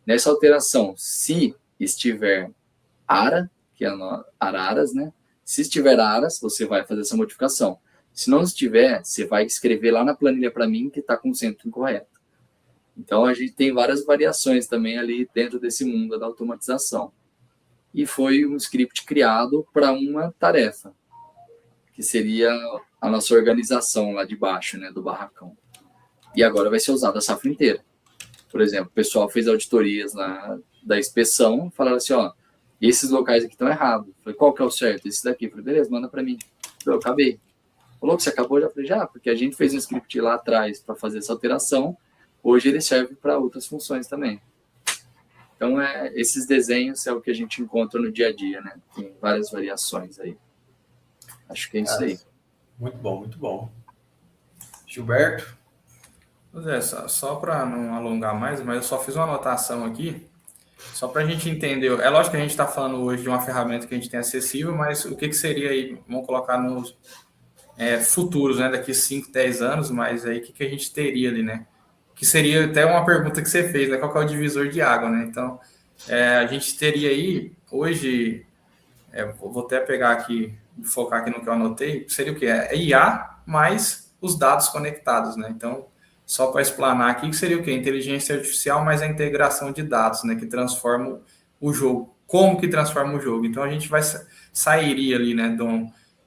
Nessa alteração, se estiver ARA, que é araras, né? Se estiver aras, você vai fazer essa modificação. Se não estiver, você vai escrever lá na planilha para mim que está com o centro incorreto. Então, a gente tem várias variações também ali dentro desse mundo da automatização. E foi um script criado para uma tarefa, que seria a nossa organização lá de baixo, né, do barracão. E agora vai ser usado a safra inteira. Por exemplo, o pessoal fez auditorias lá da inspeção, falaram assim, ó, esses locais aqui estão errados. Falei, qual que é o certo? Esse daqui. Falei, beleza, manda para mim. Eu acabei. Falou que você acabou? Já falei, já, porque a gente fez um script lá atrás para fazer essa alteração. Hoje ele serve para outras funções também. Então, esses desenhos é o que a gente encontra no dia a dia, né? Tem várias variações aí. Acho que é isso aí. Muito bom, muito bom. Gilberto? Pois é, só para não alongar mais, mas eu só fiz uma anotação aqui, só para a gente entender. É lógico que a gente está falando hoje de uma ferramenta que a gente tem acessível, mas o que seria aí, vamos colocar nos futuros, né? Daqui 5, 10 anos, mas aí o que a gente teria ali, né? Que seria até uma pergunta que você fez, né? Qual que é o divisor de água, né? Então, a gente teria aí, hoje, vou até pegar aqui, focar aqui no que eu anotei, seria o quê? É IA mais os dados conectados, né? Então, só para explanar aqui, que seria o quê? Inteligência artificial mais a integração de dados, né? Que transforma o jogo. Como que transforma o jogo? Então, a gente sairia ali, né?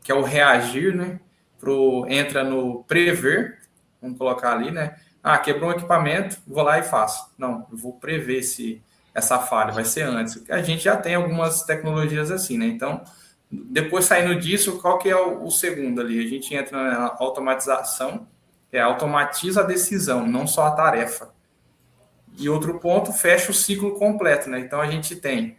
Que é o reagir, né? Entra no prever, vamos colocar ali, né? Quebrou um equipamento, vou lá e faço. Não, eu vou prever essa falha, vai ser antes. A gente já tem algumas tecnologias assim, né? Então, depois saindo disso, qual que é o segundo ali? A gente entra na automatização, que automatiza a decisão, não só a tarefa. E outro ponto, fecha o ciclo completo, né? Então, a gente tem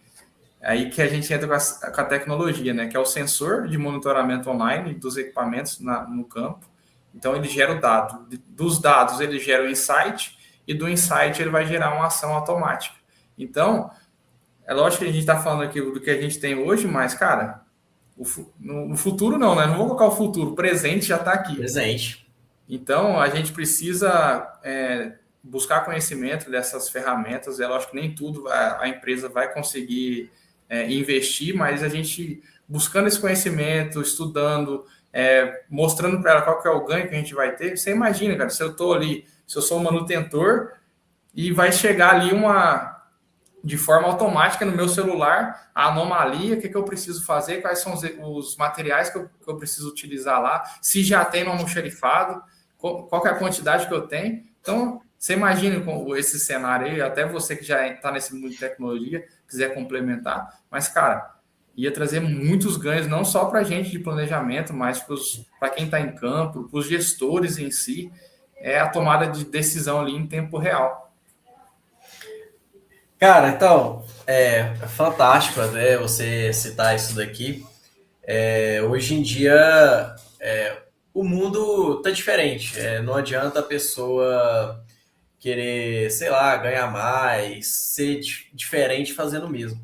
aí que a gente entra com a tecnologia, né? Que é o sensor de monitoramento online dos equipamentos no campo. Então, ele gera o dado. Dos dados, ele gera o insight, e do insight ele vai gerar uma ação automática. Então, é lógico que a gente está falando aqui do que a gente tem hoje, mas, cara, no futuro não, né? Não vou colocar o futuro, o presente já está aqui. Presente. Então, a gente precisa buscar conhecimento dessas ferramentas. É lógico que nem tudo a empresa vai conseguir investir, mas a gente buscando esse conhecimento, estudando, mostrando para ela qual que é o ganho que a gente vai ter. Você imagina, cara, se eu estou ali, se eu sou um manutentor e vai chegar ali de forma automática no meu celular, a anomalia, o que eu preciso fazer, quais são os materiais que eu preciso utilizar lá, se já tem no almoxarifado, qual que é a quantidade que eu tenho. Então, você imagina esse cenário aí, até você que já está nesse mundo de tecnologia, quiser complementar, mas, cara, ia trazer muitos ganhos, não só para a gente de planejamento, mas para quem está em campo, para os gestores em si, a tomada de decisão ali em tempo real. Cara, então, é fantástico, né, você citar isso daqui. Hoje em dia, o mundo tá diferente. Não adianta a pessoa querer, sei lá, ganhar mais, ser diferente fazendo o mesmo.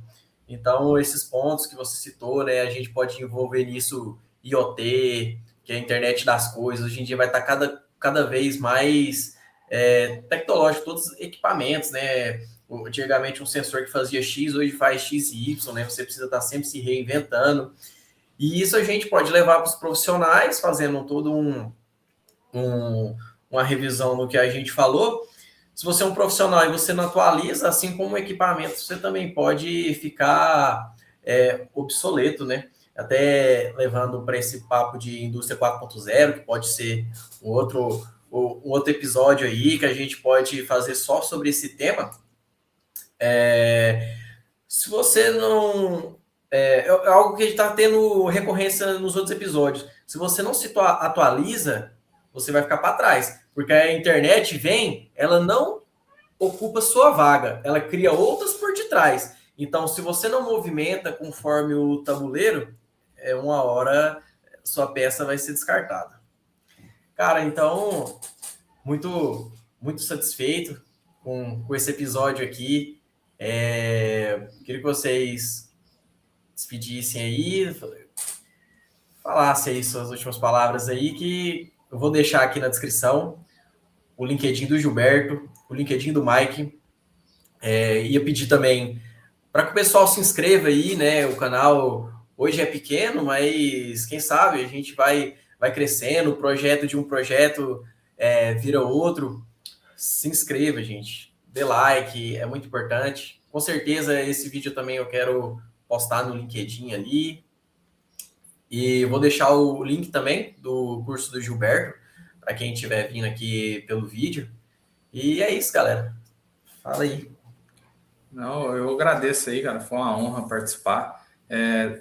Então, esses pontos que você citou, né, a gente pode envolver nisso IoT, que é a internet das coisas. Hoje em dia vai estar cada vez mais tecnológico, todos os equipamentos, né? Antigamente um sensor que fazia X, hoje faz X e Y, né? Você precisa estar sempre se reinventando. E isso a gente pode levar para os profissionais, fazendo todo uma revisão no que a gente falou. Se você é um profissional e você não atualiza, assim como o equipamento, você também pode ficar obsoleto, né? Até levando para esse papo de indústria 4.0, que pode ser um outro episódio aí, que a gente pode fazer só sobre esse tema. Se você não... É algo que a gente está tendo recorrência nos outros episódios. Se você não se atualiza, você vai ficar para trás. Porque a internet ela não ocupa sua vaga, ela cria outras por detrás. Então, se você não movimenta conforme o tabuleiro, uma hora sua peça vai ser descartada. Cara, então, muito, muito satisfeito com esse episódio aqui. Queria que vocês despedissem aí, falassem aí suas últimas palavras aí, que eu vou deixar aqui na descrição o LinkedIn do Gilberto, o LinkedIn do Mike. Ia pedir também para que o pessoal se inscreva aí, né? O canal hoje é pequeno, mas quem sabe a gente vai crescendo, o projeto de um projeto vira outro. Se inscreva, gente. Dê like, é muito importante. Com certeza esse vídeo também eu quero postar no LinkedIn ali. E vou deixar o link também do curso do Gilberto, para quem estiver vindo aqui pelo vídeo. E é isso, galera. Fala aí. Não, eu agradeço aí, cara. Foi uma honra participar.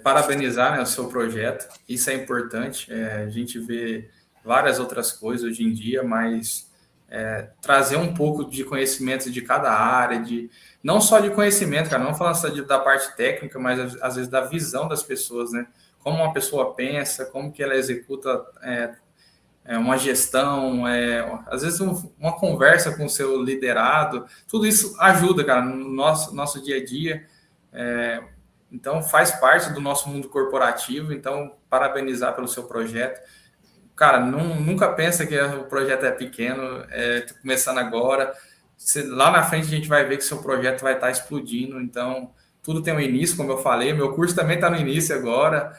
Parabenizar, né, o seu projeto. Isso é importante. A gente vê várias outras coisas hoje em dia, mas trazer um pouco de conhecimento de cada área, não só de conhecimento, cara, não falando só da parte técnica, mas às vezes da visão das pessoas, né? Como uma pessoa pensa, como que ela executa uma gestão, às vezes uma conversa com o seu liderado, tudo isso ajuda, cara, no nosso dia a dia. Então, faz parte do nosso mundo corporativo. Então, parabenizar pelo seu projeto. Cara, nunca pensa que o projeto é pequeno, começando agora. Lá na frente a gente vai ver que seu projeto vai estar explodindo. Então, tudo tem um início, como eu falei. Meu curso também está no início agora.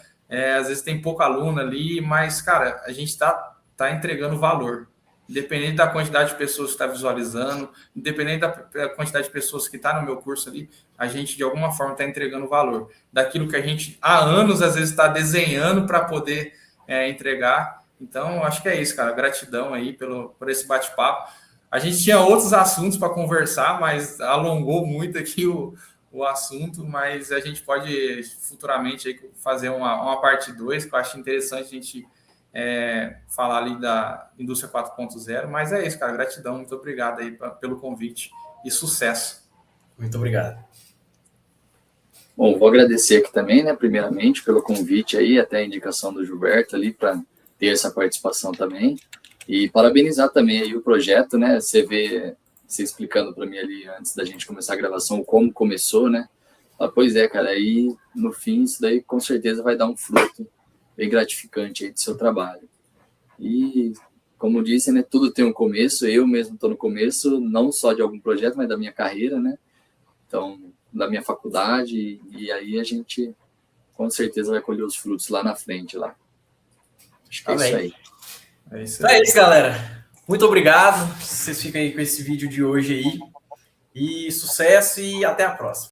Às vezes tem pouco aluno ali, mas, cara, a gente está entregando valor. Independente da quantidade de pessoas que está visualizando, independente da quantidade de pessoas que está no meu curso ali, a gente, de alguma forma, está entregando valor. Daquilo que a gente, há anos, às vezes, está desenhando para poder entregar. Então, acho que é isso, cara. Gratidão aí por esse bate-papo. A gente tinha outros assuntos para conversar, mas alongou muito aqui o assunto, mas a gente pode futuramente aí fazer uma parte 2, que eu acho interessante a gente falar ali da indústria 4.0, mas é isso, cara. Gratidão, muito obrigado aí pelo convite e sucesso. Muito obrigado. Bom, vou agradecer aqui também, né, primeiramente, pelo convite aí, até a indicação do Gilberto ali para ter essa participação também. E parabenizar também aí o projeto, né? Você explicando para mim ali antes da gente começar a gravação como começou, né? Pois é, cara, aí no fim isso daí com certeza vai dar um fruto bem gratificante aí do seu trabalho. E como disse, né, tudo tem um começo, eu mesmo estou no começo, não só de algum projeto, mas da minha carreira, né? Então, da minha faculdade, e aí a gente com certeza vai colher os frutos lá na frente, lá. Acho que é isso aí. É isso Então aí. é isso, galera. Muito obrigado. Vocês ficam aí com esse vídeo de hoje aí. E sucesso e até a próxima.